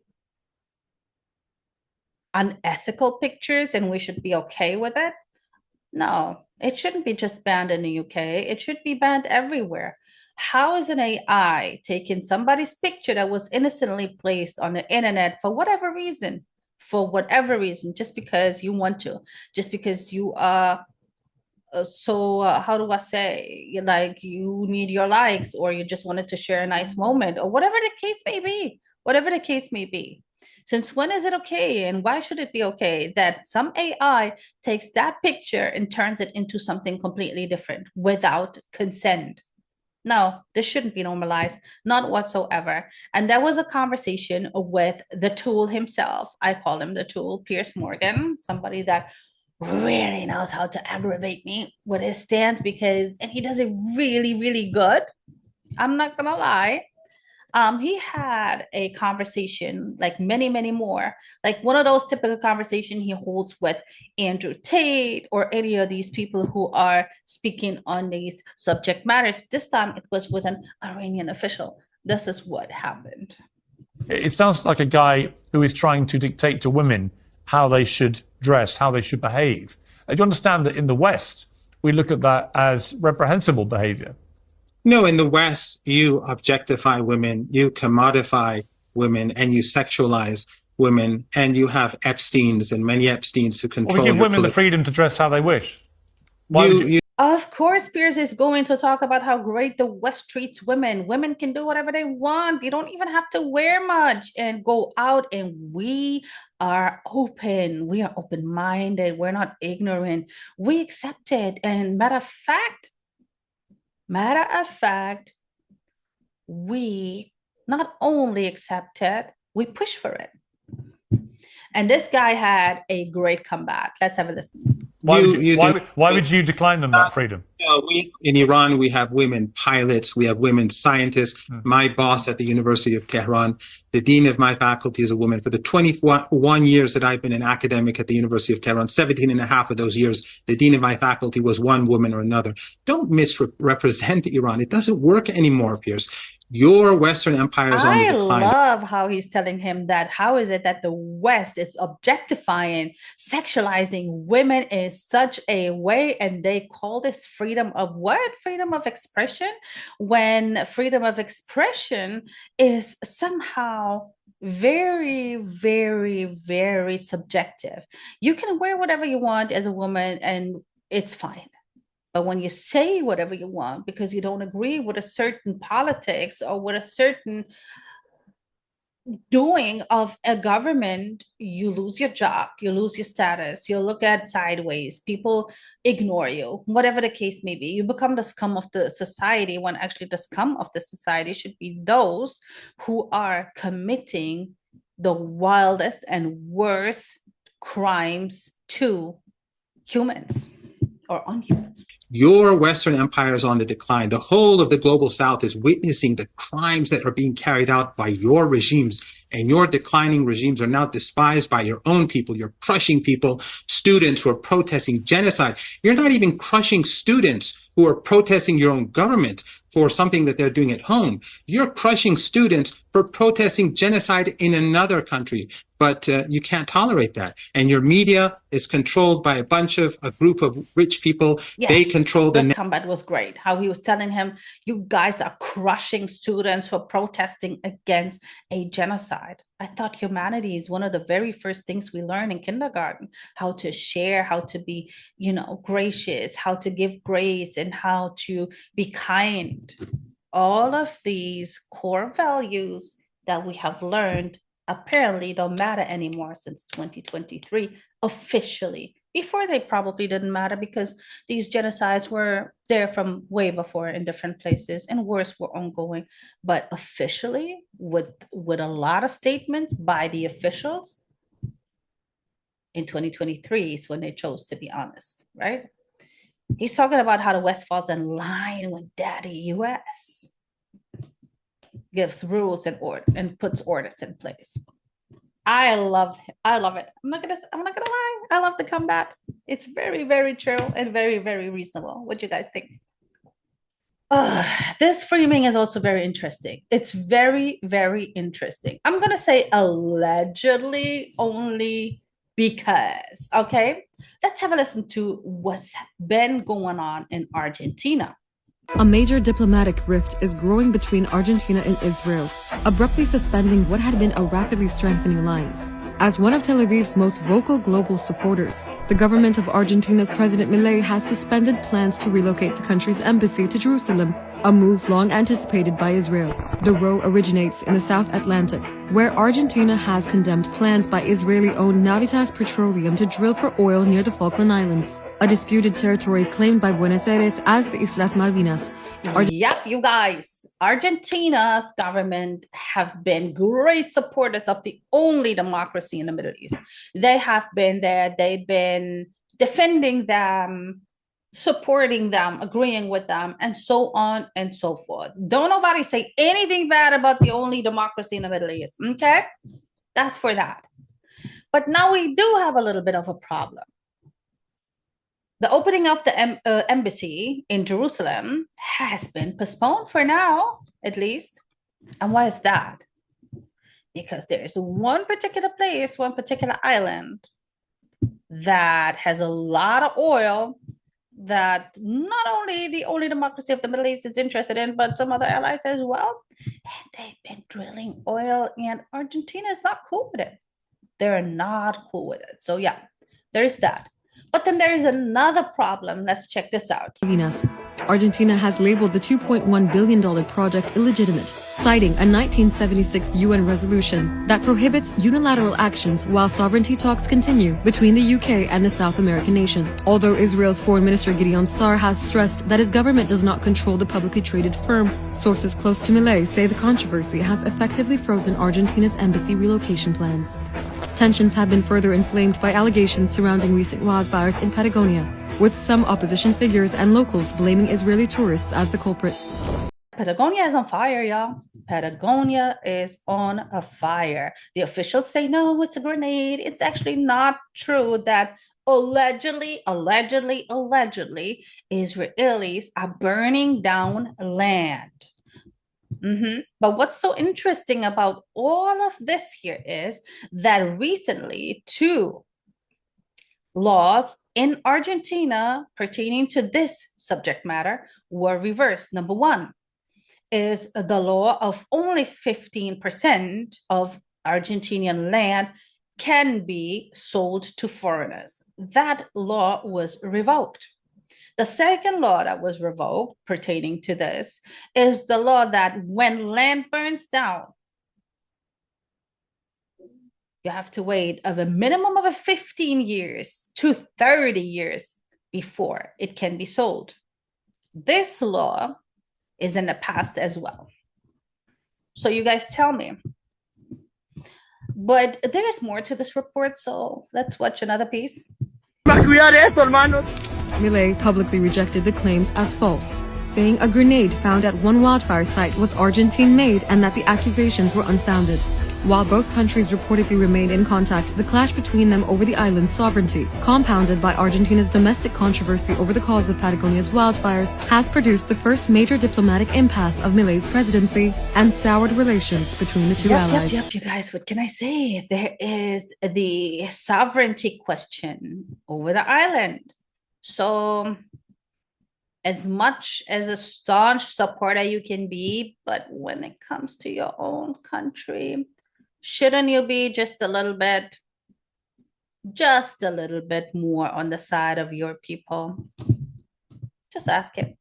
unethical pictures, and we should be okay with it. No, it shouldn't be just banned in the UK. It should be banned everywhere. How is an AI taking somebody's picture that was innocently placed on the internet for whatever reason, just because you want to, just because you are how do I say, like you need your likes, or you just wanted to share a nice moment, or whatever the case may be, Since when is it okay, and why should it be okay that some AI takes that picture and turns it into something completely different without consent? No, this shouldn't be normalized, not whatsoever. And there was a conversation with the tool himself. I call him the tool, Piers Morgan, somebody that really knows how to aggravate me with his stance, and he does it really, really good. I'm not gonna lie. He had a conversation, like many, many more, like one of those typical conversations he holds with Andrew Tate or any of these people who are speaking on these subject matters. This time it was with an Iranian official. This is what happened. It sounds like a guy who is trying to dictate to women how they should dress, how they should behave. Do you understand that in the West, we look at that as reprehensible behavior? No, in the West, you objectify women, you commodify women, and you sexualize women, and you have Epsteins and many Epsteins who control. Well, we give women the freedom to dress how they wish. Of course, Piers is going to talk about how great the West treats women. Women can do whatever they want. They don't even have to wear much and go out. And we are open. We are open-minded. We're not ignorant. We accept it. And matter of fact, we not only accept it, we push for it. And this guy had a great comeback. Let's have a listen. Why would you decline them that freedom? In Iran, we have women pilots, we have women scientists. My boss at the University of Tehran, the dean of my faculty is a woman. For the 21 years that I've been an academic at the University of Tehran, 17 and a half of those years, the dean of my faculty was one woman or another. Don't misrepresent Iran. It doesn't work anymore, Piers. Your Western empire is on the decline. I love how he's telling him that. How is it that the West is objectifying, sexualizing women in such a way, and they call this freedom of what? Freedom of expression? When freedom of expression is somehow very, very, very subjective. You can wear whatever you want as a woman, and it's fine. But when you say whatever you want because you don't agree with a certain politics or with a certain doing of a government, you lose your job, you lose your status, you look at sideways, people ignore you, whatever the case may be. You become the scum of the society, when actually the scum of the society should be those who are committing the wildest and worst crimes to humans or on humans. Your Western empire is on the decline. The whole of the global South is witnessing the crimes that are being carried out by your regimes, and your declining regimes are now despised by your own people. You're crushing people, students who are protesting genocide. You're not even crushing students who are protesting your own government. for something that they're doing at home. You're crushing students for protesting genocide in another country, but you can't tolerate that. And your media is controlled by a group of rich people. Yes, they control this combat was great. How he was telling him, you guys are crushing students for protesting against a genocide. I thought humanity is one of the very first things we learn in kindergarten, how to share, how to be, gracious, how to give grace, and how to be kind. All of these core values that we have learned apparently don't matter anymore since 2023, officially. Before, they probably didn't matter because these genocides were there from way before in different places, and wars were ongoing. But officially, with a lot of statements by the officials, in 2023 is when they chose to be honest, right? He's talking about how the West falls in line with Daddy US, gives rules and puts orders in place. I love him. I love it. I'm not gonna lie. I love the combat. It's very, very true and very, very reasonable. What do you guys think? This framing is also very interesting. It's very, very interesting. I'm gonna say allegedly only because, okay? Let's have a listen to what's been going on in Argentina. A major diplomatic rift is growing between Argentina and Israel, abruptly suspending what had been a rapidly strengthening alliance. As one of Tel Aviv's most vocal global supporters, the government of Argentina's President Milei has suspended plans to relocate the country's embassy to Jerusalem, a move long anticipated by Israel. The row originates in the South Atlantic, where Argentina has condemned plans by Israeli-owned Navitas Petroleum to drill for oil near the Falkland Islands, a disputed territory claimed by Buenos Aires as the Islas Malvinas. Yep, you guys. Argentina's government have been great supporters of the only democracy in the Middle East. They have been there. They've been defending them, supporting them, agreeing with them, and so on and so forth. Don't nobody say anything bad about the only democracy in the Middle East, okay? That's for that. But now we do have a little bit of a problem. The opening of the embassy in Jerusalem has been postponed for now, at least. And why is that? Because there's one particular place, one particular island that has a lot of oil that not only the only democracy of the Middle East is interested in, but some other allies as well. And they've been drilling oil, and Argentina is not cool with it. They're not cool with it. So yeah, there's that. But then there is another problem. Let's check this out. Argentina has labeled the $2.1 billion project illegitimate, citing a 1976 UN resolution that prohibits unilateral actions while sovereignty talks continue between the UK and the South American nation. Although Israel's Foreign Minister Gideon Sa'ar has stressed that his government does not control the publicly traded firm, sources close to Milei say the controversy has effectively frozen Argentina's embassy relocation plans. Tensions have been further inflamed by allegations surrounding recent wildfires in Patagonia, with some opposition figures and locals blaming Israeli tourists as the culprits. Patagonia is on fire, y'all. Patagonia is on a fire. The officials say, no, it's a grenade. It's actually not true that allegedly, Israelis are burning down land. But what's so interesting about all of this here is that recently 2 laws in Argentina pertaining to this subject matter were reversed. Number 1 is the law of only 15% of Argentinian land can be sold to foreigners. That law was revoked. The second law that was revoked pertaining to this is the law that when land burns down, you have to wait of a minimum of 15 years to 30 years before it can be sold. This law is in the past as well. So you guys tell me. But there's more to this report, so let's watch another piece. Milei publicly rejected the claims as false, saying a grenade found at one wildfire site was Argentine-made and that the accusations were unfounded. While both countries reportedly remained in contact, the clash between them over the island's sovereignty, compounded by Argentina's domestic controversy over the cause of Patagonia's wildfires, has produced the first major diplomatic impasse of Milei's presidency and soured relations between the two allies. Yep, you guys, what can I say? There is the sovereignty question over the island. So, as much as a staunch supporter you can be, but when it comes to your own country, shouldn't you be just a little bit more on the side of your people? Just ask him.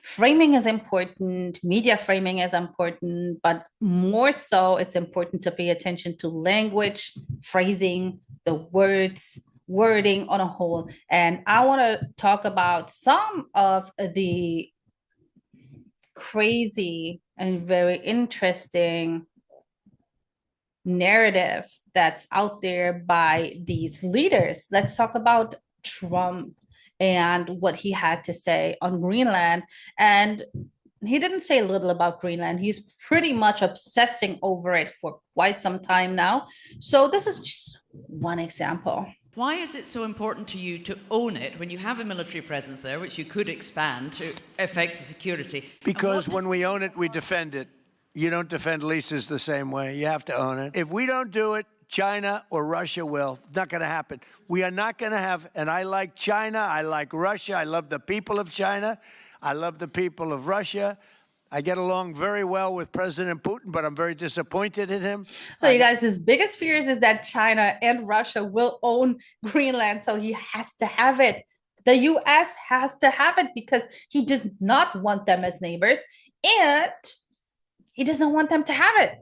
Framing is important, media framing is important, but more so it's important to pay attention to language, phrasing, the wording on a whole. And I want to talk about some of the crazy and very interesting narrative that's out there by these leaders. Let's talk about Trump and what he had to say on Greenland. And he didn't say little about Greenland. He's pretty much obsessing over it for quite some time now. So this is just one example. Why is it so important to you to own it when you have a military presence there, which you could expand to affect the security? Because when we own it, we defend it. You don't defend leases the same way. You have to own it. If we don't do it, China or Russia will. It's not going to happen. We are not going to have, and I like China, I like Russia, I love the people of China, I love the people of Russia. I get along very well with President Putin, but I'm very disappointed in him. So you guys, his biggest fears is that China and Russia will own Greenland, so he has to have it. The US has to have it because he does not want them as neighbors, and he doesn't want them to have it.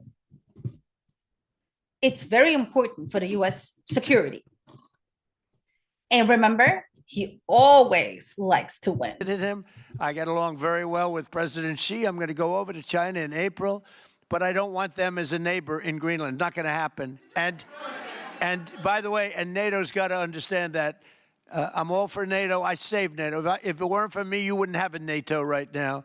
It's very important for the US security. And remember, he always likes to win. I get along very well with President Xi. I'm going to go over to China in April, but I don't want them as a neighbor in Greenland. Not going to happen. And by the way, and NATO's got to understand that. I'm all for NATO. I saved NATO. If it weren't for me, you wouldn't have a NATO right now.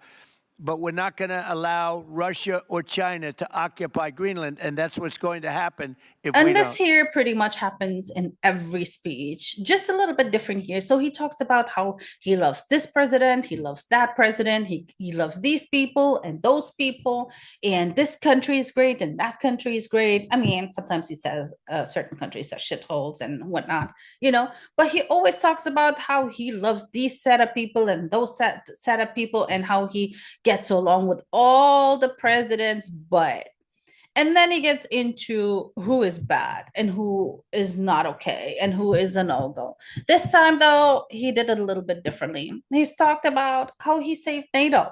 But we're not going to allow Russia or China to occupy Greenland, and that's what's going to happen if we don't. And this here pretty much happens in every speech, just a little bit different here. So he talks about how he loves this president, he loves that president, he loves these people and those people, and this country is great and that country is great. I mean, sometimes he says certain countries are shitholes and whatnot, you know, but he always talks about how he loves these set of people and those set of people and how he gets along with all the presidents, but and then he gets into who is bad and who is not okay and who is a no-go. This time, though, he did it a little bit differently. He's talked about how he saved NATO.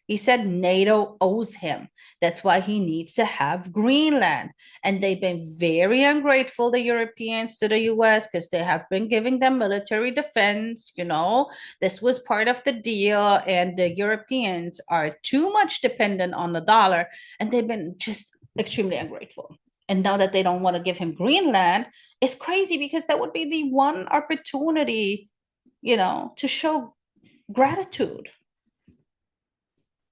He said NATO owes him. That's why he needs to have Greenland. And they've been very ungrateful, the Europeans, to the US, because they have been giving them military defense. You know, this was part of the deal. And the Europeans are too much dependent on the dollar. And they've been just extremely ungrateful. And now that they don't want to give him Greenland, it's crazy because that would be the one opportunity, you know, to show gratitude.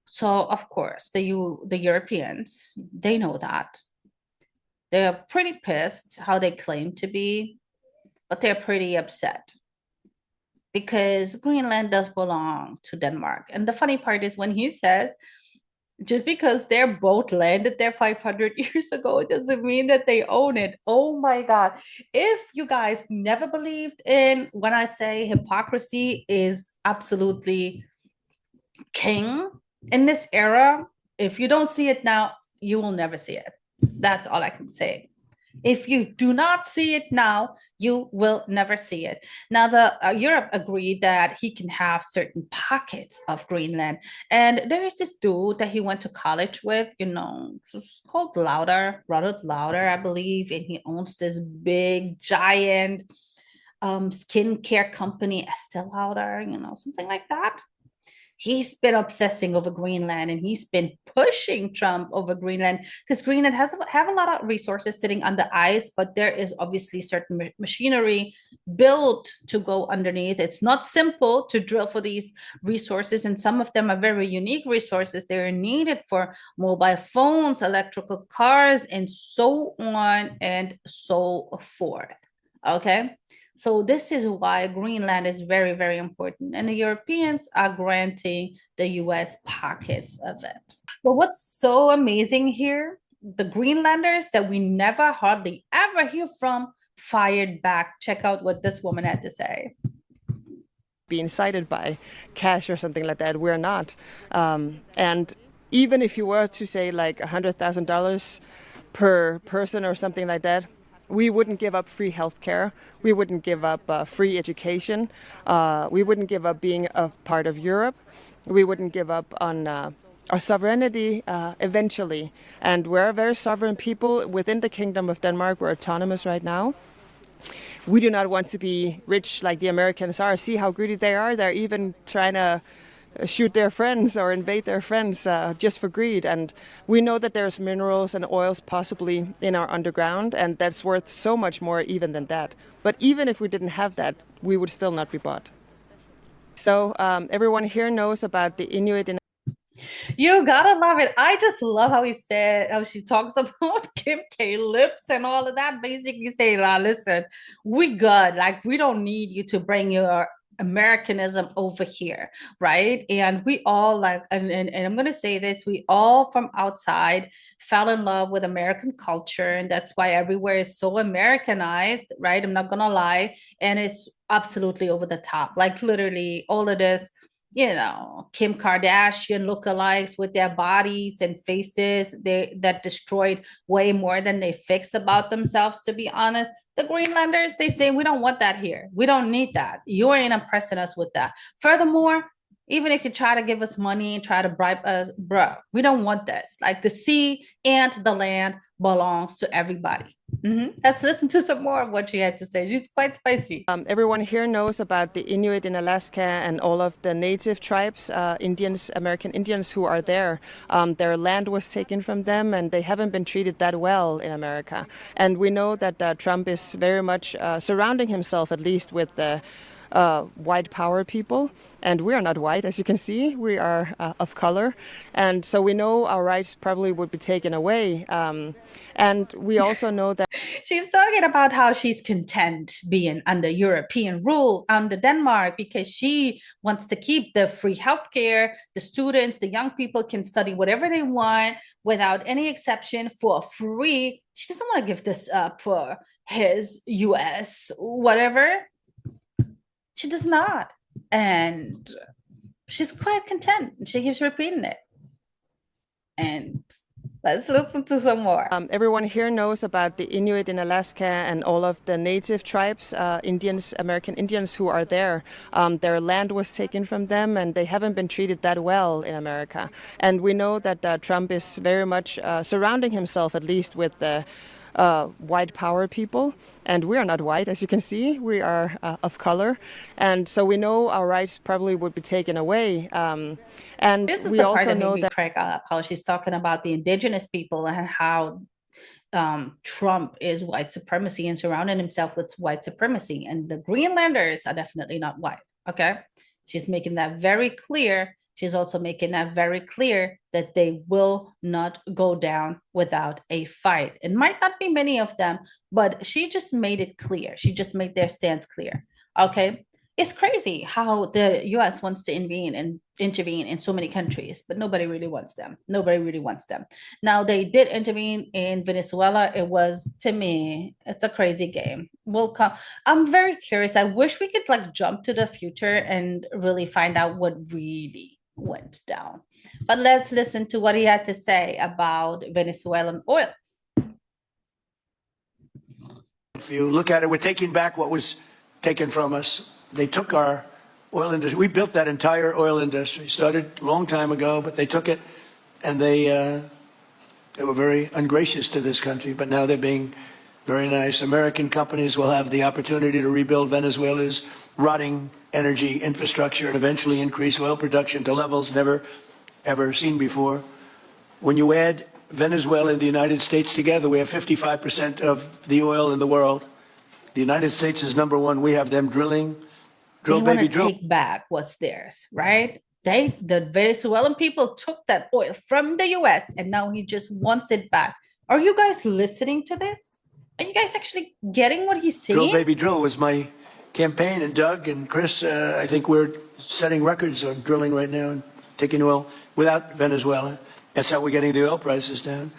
So, of course, the Europeans, they know that. They're pretty pissed how they claim to be, but they're pretty upset because Greenland does belong to Denmark. And the funny part is when he says, just because their boat landed there 500 years ago, it doesn't mean that they own it. Oh my God. If you guys never believed in when I say hypocrisy is absolutely king in this era, if you don't see it now, you will never see it. That's all I can say. If you do not see it now, you will never see it. Now, the Europe agreed that he can have certain pockets of Greenland. And there is this dude that he went to college with, you know, it's called Ronald Lauder, I believe. And he owns this big, giant skincare company, Estee Lauder, you know, something like that. He's been obsessing over Greenland, and he's been pushing Trump over Greenland because Greenland have a lot of resources sitting under ice, but there is obviously certain machinery built to go underneath. It's not simple to drill for these resources, and some of them are very unique resources. They're needed for mobile phones, electrical cars, and so on and so forth. Okay. So this is why Greenland is very, very important. And the Europeans are granting the US pockets of it. But what's so amazing here, the Greenlanders that we never hardly ever hear from fired back. Check out what this woman had to say. Being cited by cash or something like that, we're not. And even if you were to say like $100,000 per person or something like that, we wouldn't give up free healthcare. We wouldn't give up free education. We wouldn't give up being a part of Europe. We wouldn't give up on our sovereignty eventually. And we're a very sovereign people within the Kingdom of Denmark. We're autonomous right now. We do not want to be rich like the Americans are. See how greedy they are. They're even trying to shoot their friends or invade their friends just for greed. And we know that there's minerals and oils possibly in our underground, and that's worth so much more even than that. But even if we didn't have that, we would still not be bought. So everyone here knows about the Inuit in You gotta love it. I just love how she talks about Kim K lips and all of that. Basically saying, listen, we good. Like, we don't need you to bring your Americanism over here, right? And we all like, and I'm gonna say this, we all from outside fell in love with American culture, and that's why everywhere is so Americanized, right? I'm not gonna lie, and it's absolutely over the top. Like, literally all of this, Kim Kardashian lookalikes with their bodies and faces that destroyed way more than they fixed about themselves, to be honest. The Greenlanders, they say, we don't want that here. We don't need that. You ain't impressing us with that. Furthermore, even if you try to give us money and try to bribe us, bro, we don't want this. Like, the sea and the land belongs to everybody. Let's listen to some more of what she had to say. She's quite spicy. Everyone here knows about the Inuit in Alaska and all of the native tribes, Indians, American Indians who are there. Their land was taken from them, and they haven't been treated that well in America. And we know that Trump is very much surrounding himself, at least, with the white power people. And we are not white, as you can see. We are of color. And so we know our rights probably would be taken away. And we also know that she's talking about how she's content being under European rule, under Denmark, because she wants to keep the free healthcare. The students, the young people can study whatever they want without any exception for free. She doesn't want to give this up for his US, whatever. She does not. And she's quite content. She keeps repeating it. And let's listen to some more. Everyone here knows about the Inuit in Alaska and all of the native tribes, Indians, American Indians who are there. Their land was taken from them, and they haven't been treated that well in America. And we know that Trump is very much surrounding himself, at least, with the white power people. And we are not white, as you can see. We are of color. And so we know our rights probably would be taken away. And this is we the also part that know made me crack up, how she's talking about the indigenous people and how Trump is white supremacy and surrounding himself with white supremacy. And the Greenlanders are definitely not white, okay? She's making that very clear. She's also making that very clear that they will not go down without a fight. It might not be many of them, but she just made it clear. She just made their stance clear. Okay. It's crazy how the US wants to intervene in so many countries, but nobody really wants them. Nobody really wants them. Now, they did intervene in Venezuela. It was, to me, it's a crazy game. We'll come. I'm very curious. I wish we could like jump to the future and really find out what really went down. But let's listen to what he had to say about Venezuelan oil. If you look at it, we're taking back what was taken from us. They took our oil industry. We built that entire oil industry. Started a long time ago, but they took it, and they were very ungracious to this country. But now they're being Very nice. American companies will have the opportunity to rebuild Venezuela's rotting energy infrastructure and eventually increase oil production to levels never, ever seen before. When you add Venezuela and the United States together, we have 55% of the oil in the world. The United States is number one. We have them drilling. Drill, they want baby, to drill. take back what's theirs, right? The Venezuelan people took that oil from the US and now he just wants it back. Are you guys listening to this? Are you guys actually getting what he's saying? Drill, baby, drill was my campaign. And Doug and Chris, I think we're setting records on drilling right now and taking oil without Venezuela. That's how we're getting the oil prices down.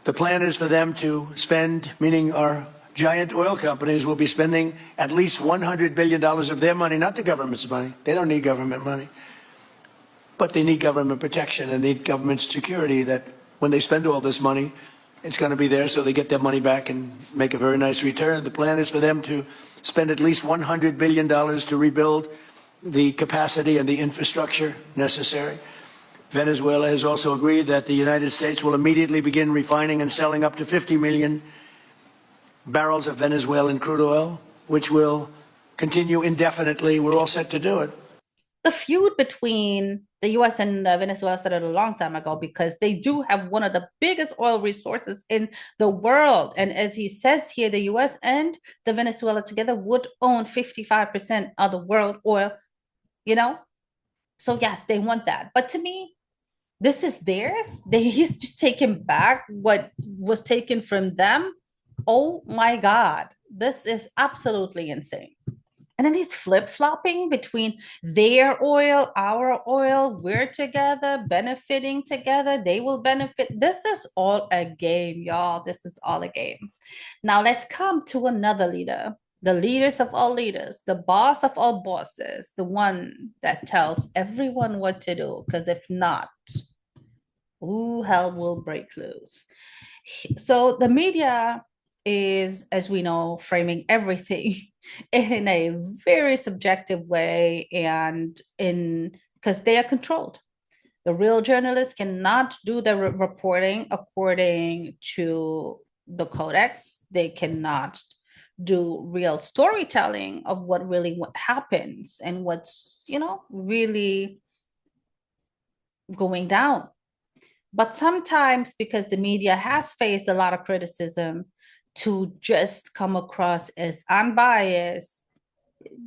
The plan is for them to spend, meaning our giant oil companies will be spending at least $100 billion of their money, not the government's money. They don't need government money. But they need government protection and need government security that when they spend all this money, it's going to be there so they get their money back and make a very nice return. The plan is for them to spend at least $100 billion to rebuild the capacity and the infrastructure necessary. Venezuela has also agreed that the United States will immediately begin refining and selling up to 50 million barrels of Venezuelan crude oil, which will continue indefinitely. We're all set to do it. The feud between the US and Venezuela started a long time ago because they do have one of the biggest oil resources in the world. And as he says here, the US and the Venezuela together would own 55% of the world oil, you know? So yes, they want that. But to me, this is theirs. He's just taking back what was taken from them. Oh my God, this is absolutely insane. And then he's flip-flopping between their oil, our oil, we're together, benefiting together, they will benefit. This is all a game, y'all. This is all a game. Now let's come to another leader, the leaders of all leaders, the boss of all bosses, the one that tells everyone what to do, because if not, ooh, hell will break loose. So the media is, as we know, framing everything in a very subjective way and because they are controlled. The real journalists cannot do the reporting according to the codex. They cannot do real storytelling of what happens and what's, really going down. But sometimes, because the media has faced a lot of criticism to just come across as unbiased,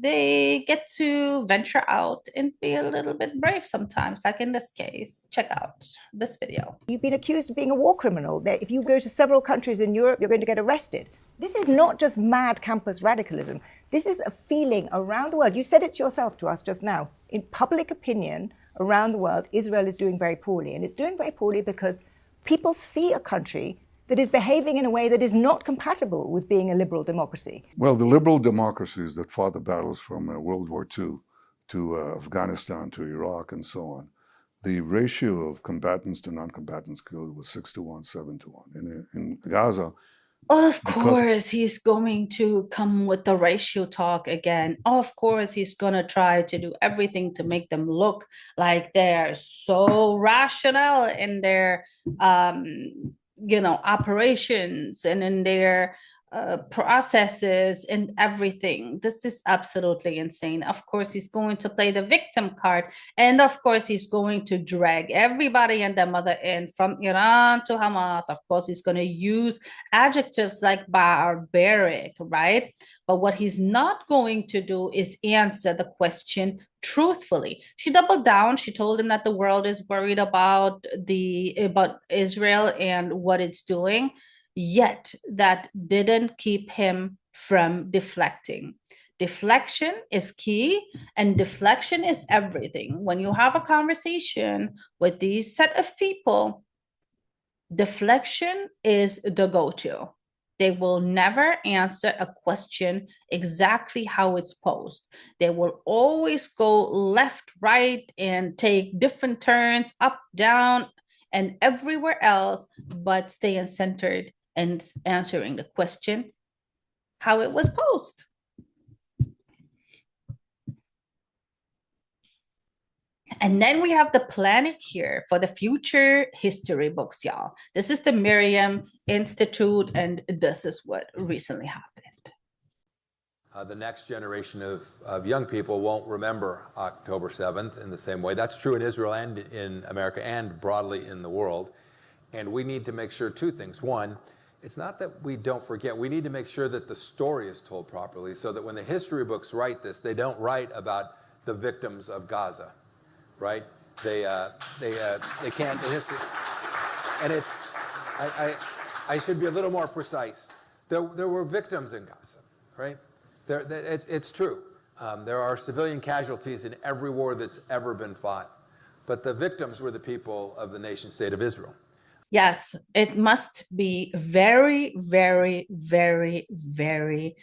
they get to venture out and be a little bit brave sometimes, like in this case. Check out this video. You've been accused of being a war criminal. That if you go to several countries in Europe, you're going to get arrested. This is not just mad campus radicalism. This is a feeling around the world. You said it yourself to us just now. In public opinion around the world, Israel is doing very poorly. And it's doing very poorly because people see a country that is behaving in a way that is not compatible with being a liberal democracy. Well, the liberal democracies that fought the battles from World War II to Afghanistan to Iraq and so on, the ratio of combatants to non-combatants killed was 6 to 1, 7 to 1. In Gaza, of course, he's going to come with the ratio talk again. Of course, he's going to try to do everything to make them look like they're so rational in their, operations and in their processes and everything. This is absolutely insane. Of course, he's going to play the victim card. And of course, he's going to drag everybody and their mother in, from Iran to Hamas. Of course, he's going to use adjectives like barbaric, right? But what he's not going to do is answer the question truthfully. She doubled down. She told him that the world is worried about Israel and what it's doing. Yet that didn't keep him from deflecting. Deflection is key, and deflection is everything. When you have a conversation with these set of people, deflection is the go-to. They will never answer a question exactly how it's posed. They will always go left, right, and take different turns, up, down, and everywhere else, but staying centered and answering the question how it was posed. And then we have the planning here for the future history books, y'all. This is the Miriam Institute, and this is what recently happened. The next generation of young people won't remember October 7th in the same way. That's true in Israel and in America and broadly in the world. And we need to make sure two things. One, it's not that we don't forget. We need to make sure that the story is told properly so that when the history books write this, they don't write about the victims of Gaza, right? They can't, the history. And it's, I should be a little more precise. There were victims in Gaza, right? It's true. There are civilian casualties in every war that's ever been fought. But the victims were the people of the nation state of Israel. Yes, it must be very, very, very, very,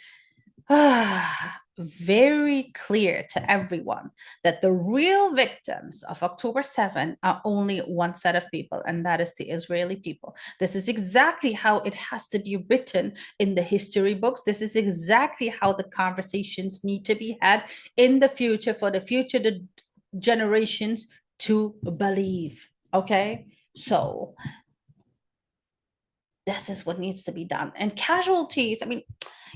very clear to everyone that the real victims of October 7 are only one set of people, and that is the Israeli people. This is exactly how it has to be written in the history books. This is exactly how the conversations need to be had in the future for the future generations to believe. Okay, so this is what needs to be done. And casualties, I mean,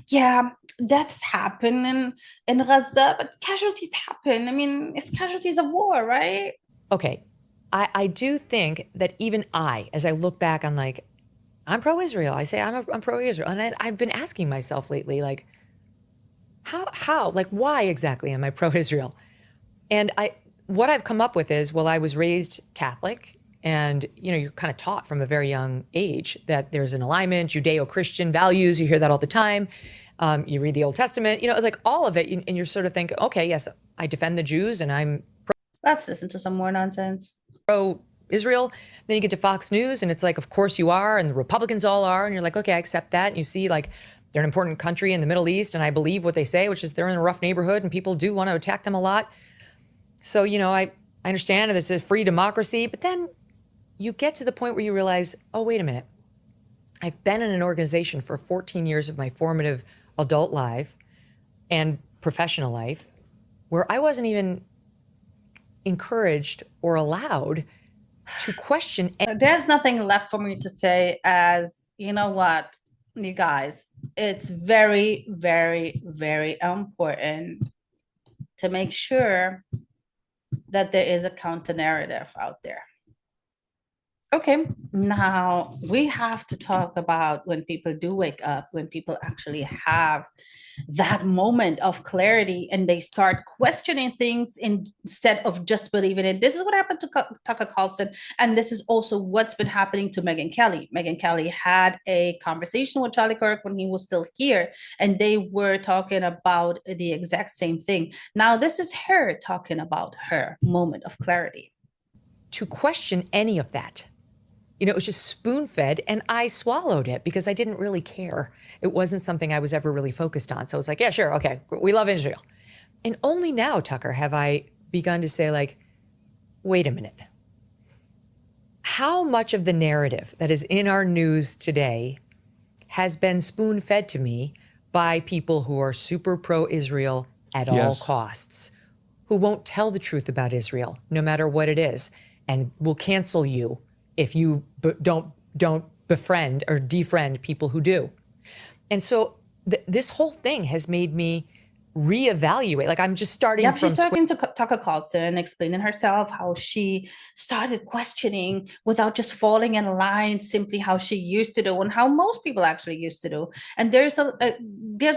yeah, deaths happen in Gaza, but casualties happen. I mean, it's casualties of war, right? Okay, I do think that even as I look back on, like, I'm pro-Israel. I say I'm pro-Israel. And I've been asking myself lately, like, how, like, why exactly am I pro-Israel? And what I've come up with is, well, I was raised Catholic. And, you know, you're kind of taught from a very young age that there's an alignment, Judeo-Christian values. You hear that all the time. You read the Old Testament, you know, like all of it. And you're sort of thinking, okay, yes, I defend the Jews and I'm Let's listen to some more nonsense. Pro-Israel. Then you get to Fox News and it's like, of course you are. And the Republicans all are. And you're like, okay, I accept that. And you see, like, they're an important country in the Middle East. And I believe what they say, which is they're in a rough neighborhood and people do want to attack them a lot. So, you know, I understand that it's a free democracy, but then you get to the point where you realize, oh, wait a minute. I've been in an organization for 14 years of my formative adult life and professional life where I wasn't even encouraged or allowed to question. There's nothing left for me to say as, you know what, you guys, it's very, very, very important to make sure that there is a counter narrative out there. Okay, now we have to talk about when people do wake up, when people actually have that moment of clarity and they start questioning things instead of just believing it. This is what happened to Tucker Carlson, and this is also what's been happening to Megyn Kelly. Megyn Kelly had a conversation with Charlie Kirk when he was still here, and they were talking about the exact same thing. Now, this is her talking about her moment of clarity. To question any of that. You know, it was just spoon-fed, and I swallowed it because I didn't really care. It wasn't something I was ever really focused on. So I was like, yeah, sure, okay, we love Israel. And only now, Tucker, have I begun to say, like, wait a minute. How much of the narrative that is in our news today has been spoon-fed to me by people who are super pro-Israel at all costs, who won't tell the truth about Israel, no matter what it is, and will cancel you if you don't befriend or defriend people who do. And so this whole thing has made me reevaluate. Like, I'm just starting from she's talking to Tucker Carlson, explaining herself, how she started questioning without just falling in line, simply how she used to do and how most people actually used to do. And there's a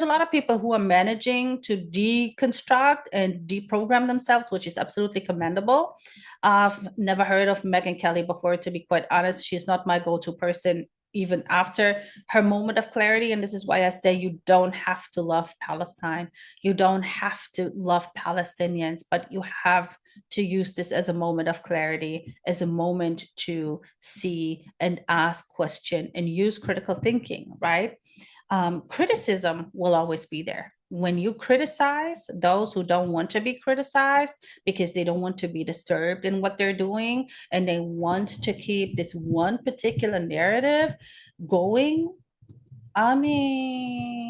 lot of people who are managing to deconstruct and deprogram themselves, which is absolutely commendable. I've never heard of Megyn Kelly before, to be quite honest. She's not my go-to person even after her moment of clarity. And this is why I say you don't have to love Palestine. You don't have to love Palestinians, but you have to use this as a moment of clarity, as a moment to see and ask, question, and use critical thinking, right? Criticism will always be there. When you criticize those who don't want to be criticized because they don't want to be disturbed in what they're doing and they want to keep this one particular narrative going, I mean,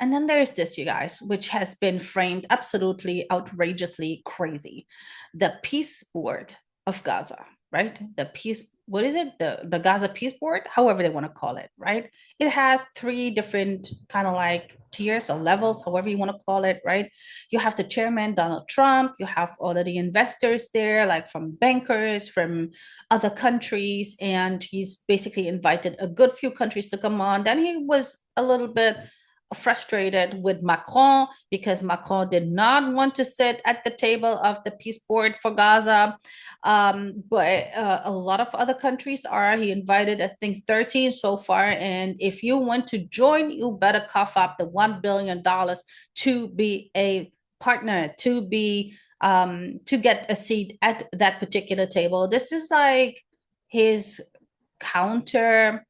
And then there's this, you guys, which has been framed absolutely outrageously crazy. The Peace Board of Gaza, right? The peace, what is it? The Gaza Peace Board, however they want to call it, right? It has three different kind of like tiers or levels, however you want to call it, right? You have the chairman, Donald Trump, you have all of the investors there, like from bankers, from other countries, and he's basically invited a good few countries to come on. Then he was a little bit frustrated with Macron because Macron did not want to sit at the table of the peace board for Gaza. But a lot of other countries are. He invited, I think, 13 so far. And if you want to join, you better cough up the $1 billion to be a partner, to be to get a seat at that particular table. This is like his counter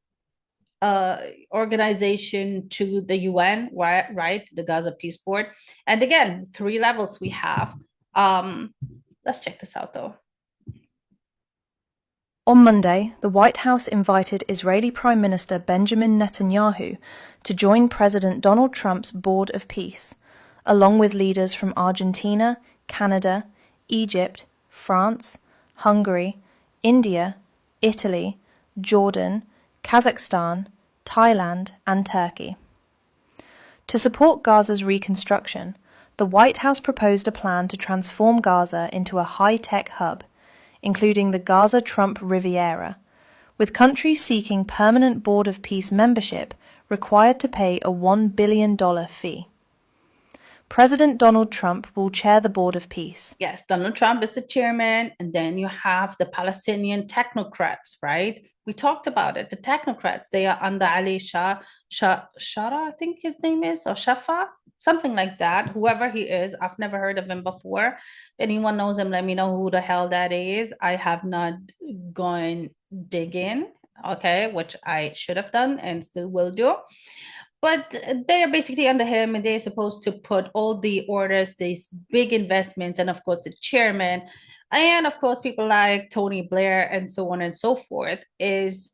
organization to the UN, right? The Gaza Peace Board. And again, three levels we have. Let's check this out though. On Monday, the White House invited Israeli Prime Minister Benjamin Netanyahu to join President Donald Trump's Board of Peace, along with leaders from Argentina, Canada, Egypt, France, Hungary, India, Italy, Jordan, Kazakhstan, Thailand, and Turkey. To support Gaza's reconstruction, the White House proposed a plan to transform Gaza into a high-tech hub, including the Gaza Trump Riviera, with countries seeking permanent Board of Peace membership required to pay a $1 billion fee. President Donald Trump will chair the Board of Peace. Yes, Donald Trump is the chairman, and then you have the Palestinian technocrats, right? We talked about it. The technocrats, they are under Ali Shara, I think his name is, or Shafa, something like that. Whoever he is, I've never heard of him before. If anyone knows him, let me know who the hell that is. I have not gone dig in, okay, which I should have done and still will do. But they're basically under him, and they're supposed to put all the orders, these big investments, and of course the chairman, and of course people like Tony Blair and so on and so forth is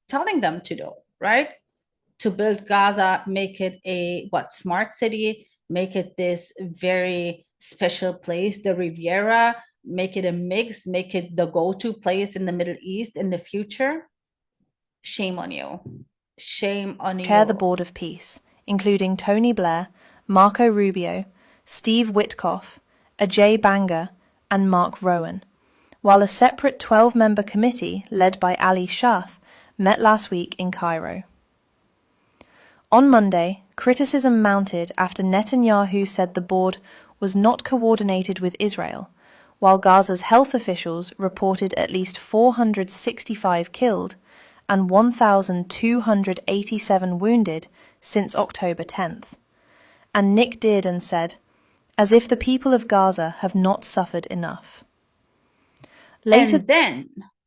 telling them to do, right? To build Gaza, make it a smart city, make it this very special place, the Riviera, make it a mix, make it the go-to place in the Middle East in the future. Shame on you. Shame on you. Chair the Board of Peace, including Tony Blair, Marco Rubio, Steve Witkoff, Ajay Banga, and Mark Rowan, while a separate 12-member committee led by Ali Shah met last week in Cairo. On Monday, criticism mounted after Netanyahu said the board was not coordinated with Israel, while Gaza's health officials reported at least 465 killed and 1,287 wounded since October 10th. And Nick Dearden said, as if the people of Gaza have not suffered enough. Later,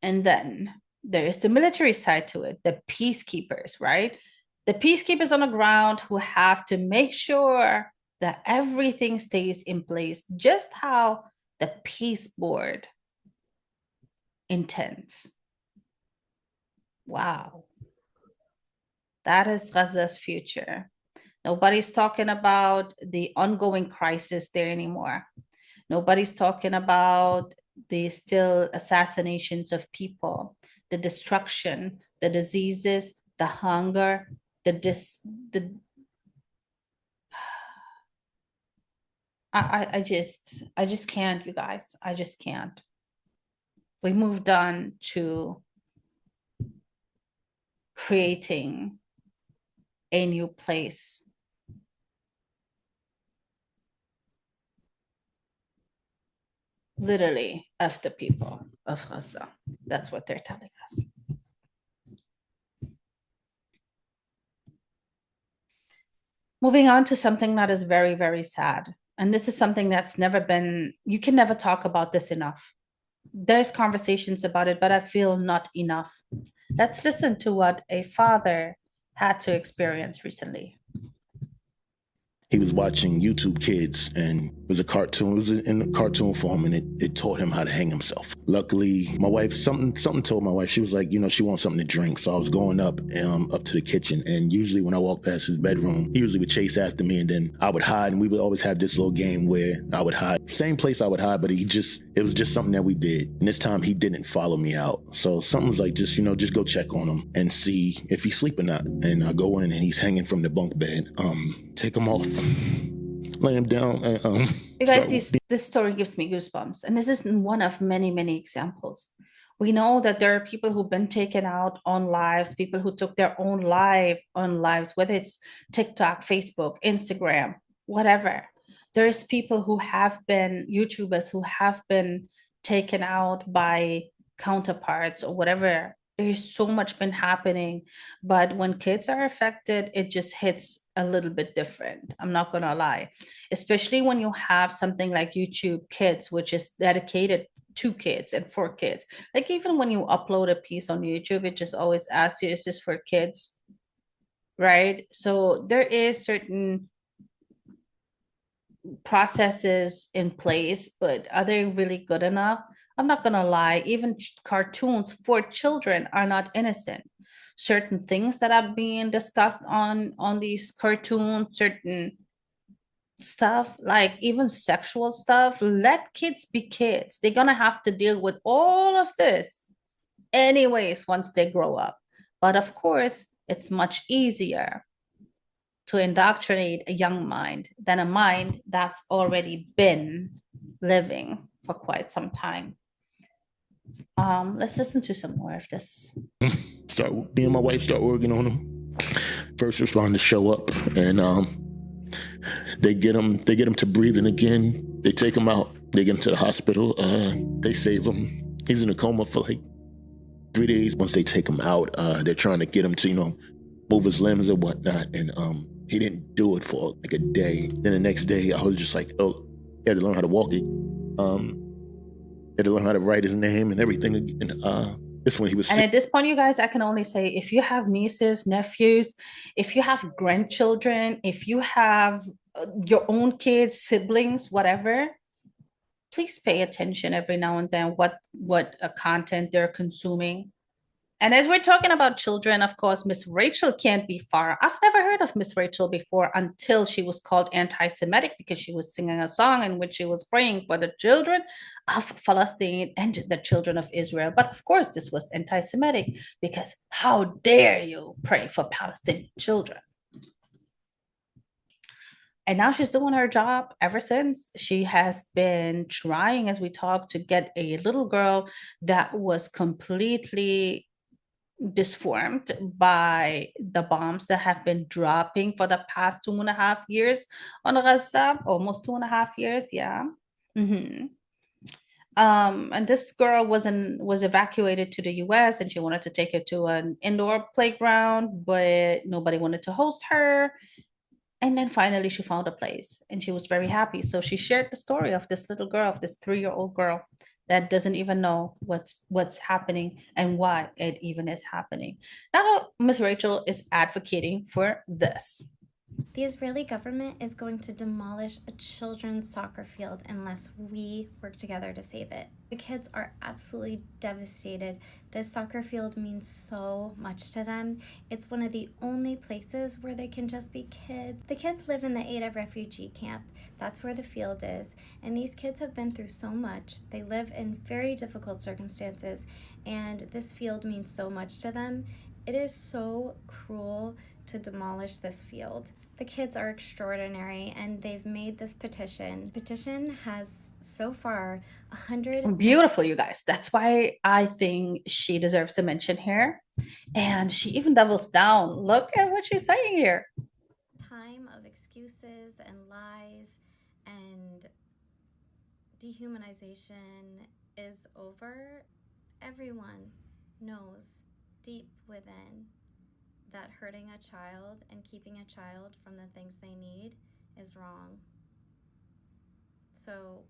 and then there is the military side to it, the peacekeepers, right? The peacekeepers on the ground who have to make sure that everything stays in place, just how the peace board intends. Wow. That is Gaza's future. Nobody's talking about the ongoing crisis there anymore. Nobody's talking about the still assassinations of people, the destruction, the diseases, the hunger, I just can't, you guys. I just can't. We moved on to creating a new place. Literally, of the people of Gaza. That's what they're telling us. Moving on to something that is very, very sad. And this is something that's never been, you can never talk about this enough. There's conversations about it, but I feel not enough. Let's listen to what a father had to experience recently. he was watching YouTube Kids, and it was a cartoon. It was in cartoon form, and it taught him how to hang himself. Luckily, my wife, something told my wife. She was like, she wants something to drink. So I was going up to the kitchen, and usually when I walked past his bedroom, he usually would chase after me, and then I would hide, and we would always have this little game where I would hide. Same place I would hide, but it was just something that we did. And this time he didn't follow me out. So something was like, just go check on him and see if he's sleeping or not. And I go in, and he's hanging from the bunk bed. Take him off, lay him down. And, you guys, this story gives me goosebumps. And this is one of many, many examples. We know that there are people who've been taken out on lives, people who took their own life on lives, whether it's TikTok, Facebook, Instagram, whatever. There's people who have been YouTubers who have been taken out by counterparts or whatever. There's so much been happening, but when kids are affected, it just hits a little bit different. I'm not gonna lie, especially when you have something like YouTube Kids, which is dedicated to kids and for kids. Like even when you upload a piece on YouTube, it just always asks you, is this for kids? Right? So there is certain processes in place, but are they really good enough? I'm not gonna lie, even cartoons for children are not innocent. Certain things that are being discussed on these cartoons, certain stuff, like even sexual stuff, let kids be kids. They're gonna have to deal with all of this anyways once they grow up. But of course, it's much easier to indoctrinate a young mind than a mind that's already been living for quite some time. Let's listen to some more of this. Me and my wife start working on him. First responders show up, and they get him to breathing again. They take him out. They get him to the hospital. They save him. He's in a coma for like 3 days. Once they take him out, they're trying to get him to move his limbs or whatnot, and he didn't do it for like a day. Then the next day, I was just like, oh, he had to learn how to walk it. He had to learn how to write his name and everything. And this when he was. And at this point, you guys, I can only say, if you have nieces, nephews, if you have grandchildren, if you have your own kids, siblings, whatever, please pay attention every now and then what content they're consuming. And as we're talking about children, of course, Miss Rachel can't be far. I've never heard of Miss Rachel before until she was called anti-Semitic because she was singing a song in which she was praying for the children of Palestine and the children of Israel. But of course, this was anti-Semitic because how dare you pray for Palestinian children? And now she's doing her job ever since. She has been trying, as we talk, to get a little girl that was completely disformed by the bombs that have been dropping for the past 2.5 years on Gaza, almost 2.5 years, yeah. And this girl was evacuated to the US, and she wanted to take her to an indoor playground, but nobody wanted to host her. And then finally she found a place and she was very happy. So she shared the story of this little girl, of this 3-year-old girl that doesn't even know what's happening and why it even is happening. Now, Miss Rachel is advocating for this. The Israeli government is going to demolish a children's soccer field unless we work together to save it. The kids are absolutely devastated. This soccer field means so much to them. It's one of the only places where they can just be kids. The kids live in the Ada refugee camp. That's where the field is. And these kids have been through so much. They live in very difficult circumstances, and this field means so much to them. It is so cruel to demolish this field. The kids are extraordinary, and they've made this petition. Petition has so far 100. Beautiful, you guys. That's why I think she deserves a mention here. And she even doubles down. Look at what she's saying here. Time of excuses and lies and dehumanization is over. Everyone knows deep within that hurting a child and keeping a child from the things they need is wrong. So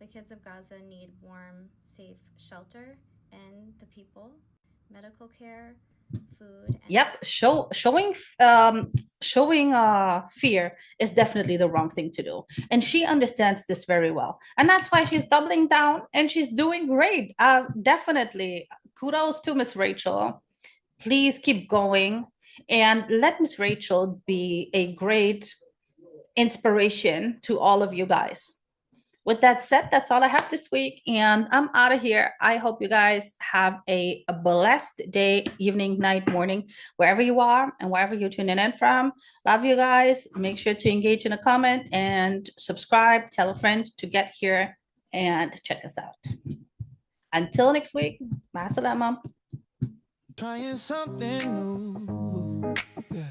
the kids of Gaza need warm, safe shelter, and the people, medical care, Yep, showing fear is definitely the wrong thing to do, and she understands this very well, and that's why she's doubling down, and she's doing great. Definitely, kudos to Miss Rachel. Please keep going, and let Miss Rachel be a great inspiration to all of you guys. With that said, that's all I have this week, and I'm out of here. I hope you guys have a blessed day, evening, night, morning, wherever you are and wherever you're tuning in from. Love you guys. Make sure to engage in a comment and subscribe. Tell a friend to get here and check us out. Until next week, Masalama. Trying something new. Yeah.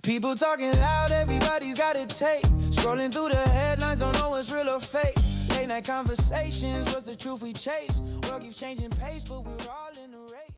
People talking loud, everybody's got a take. Scrolling through the headlines, don't know what's real or fake. Late night conversations, what's the truth we chase? World keeps changing pace, but we're all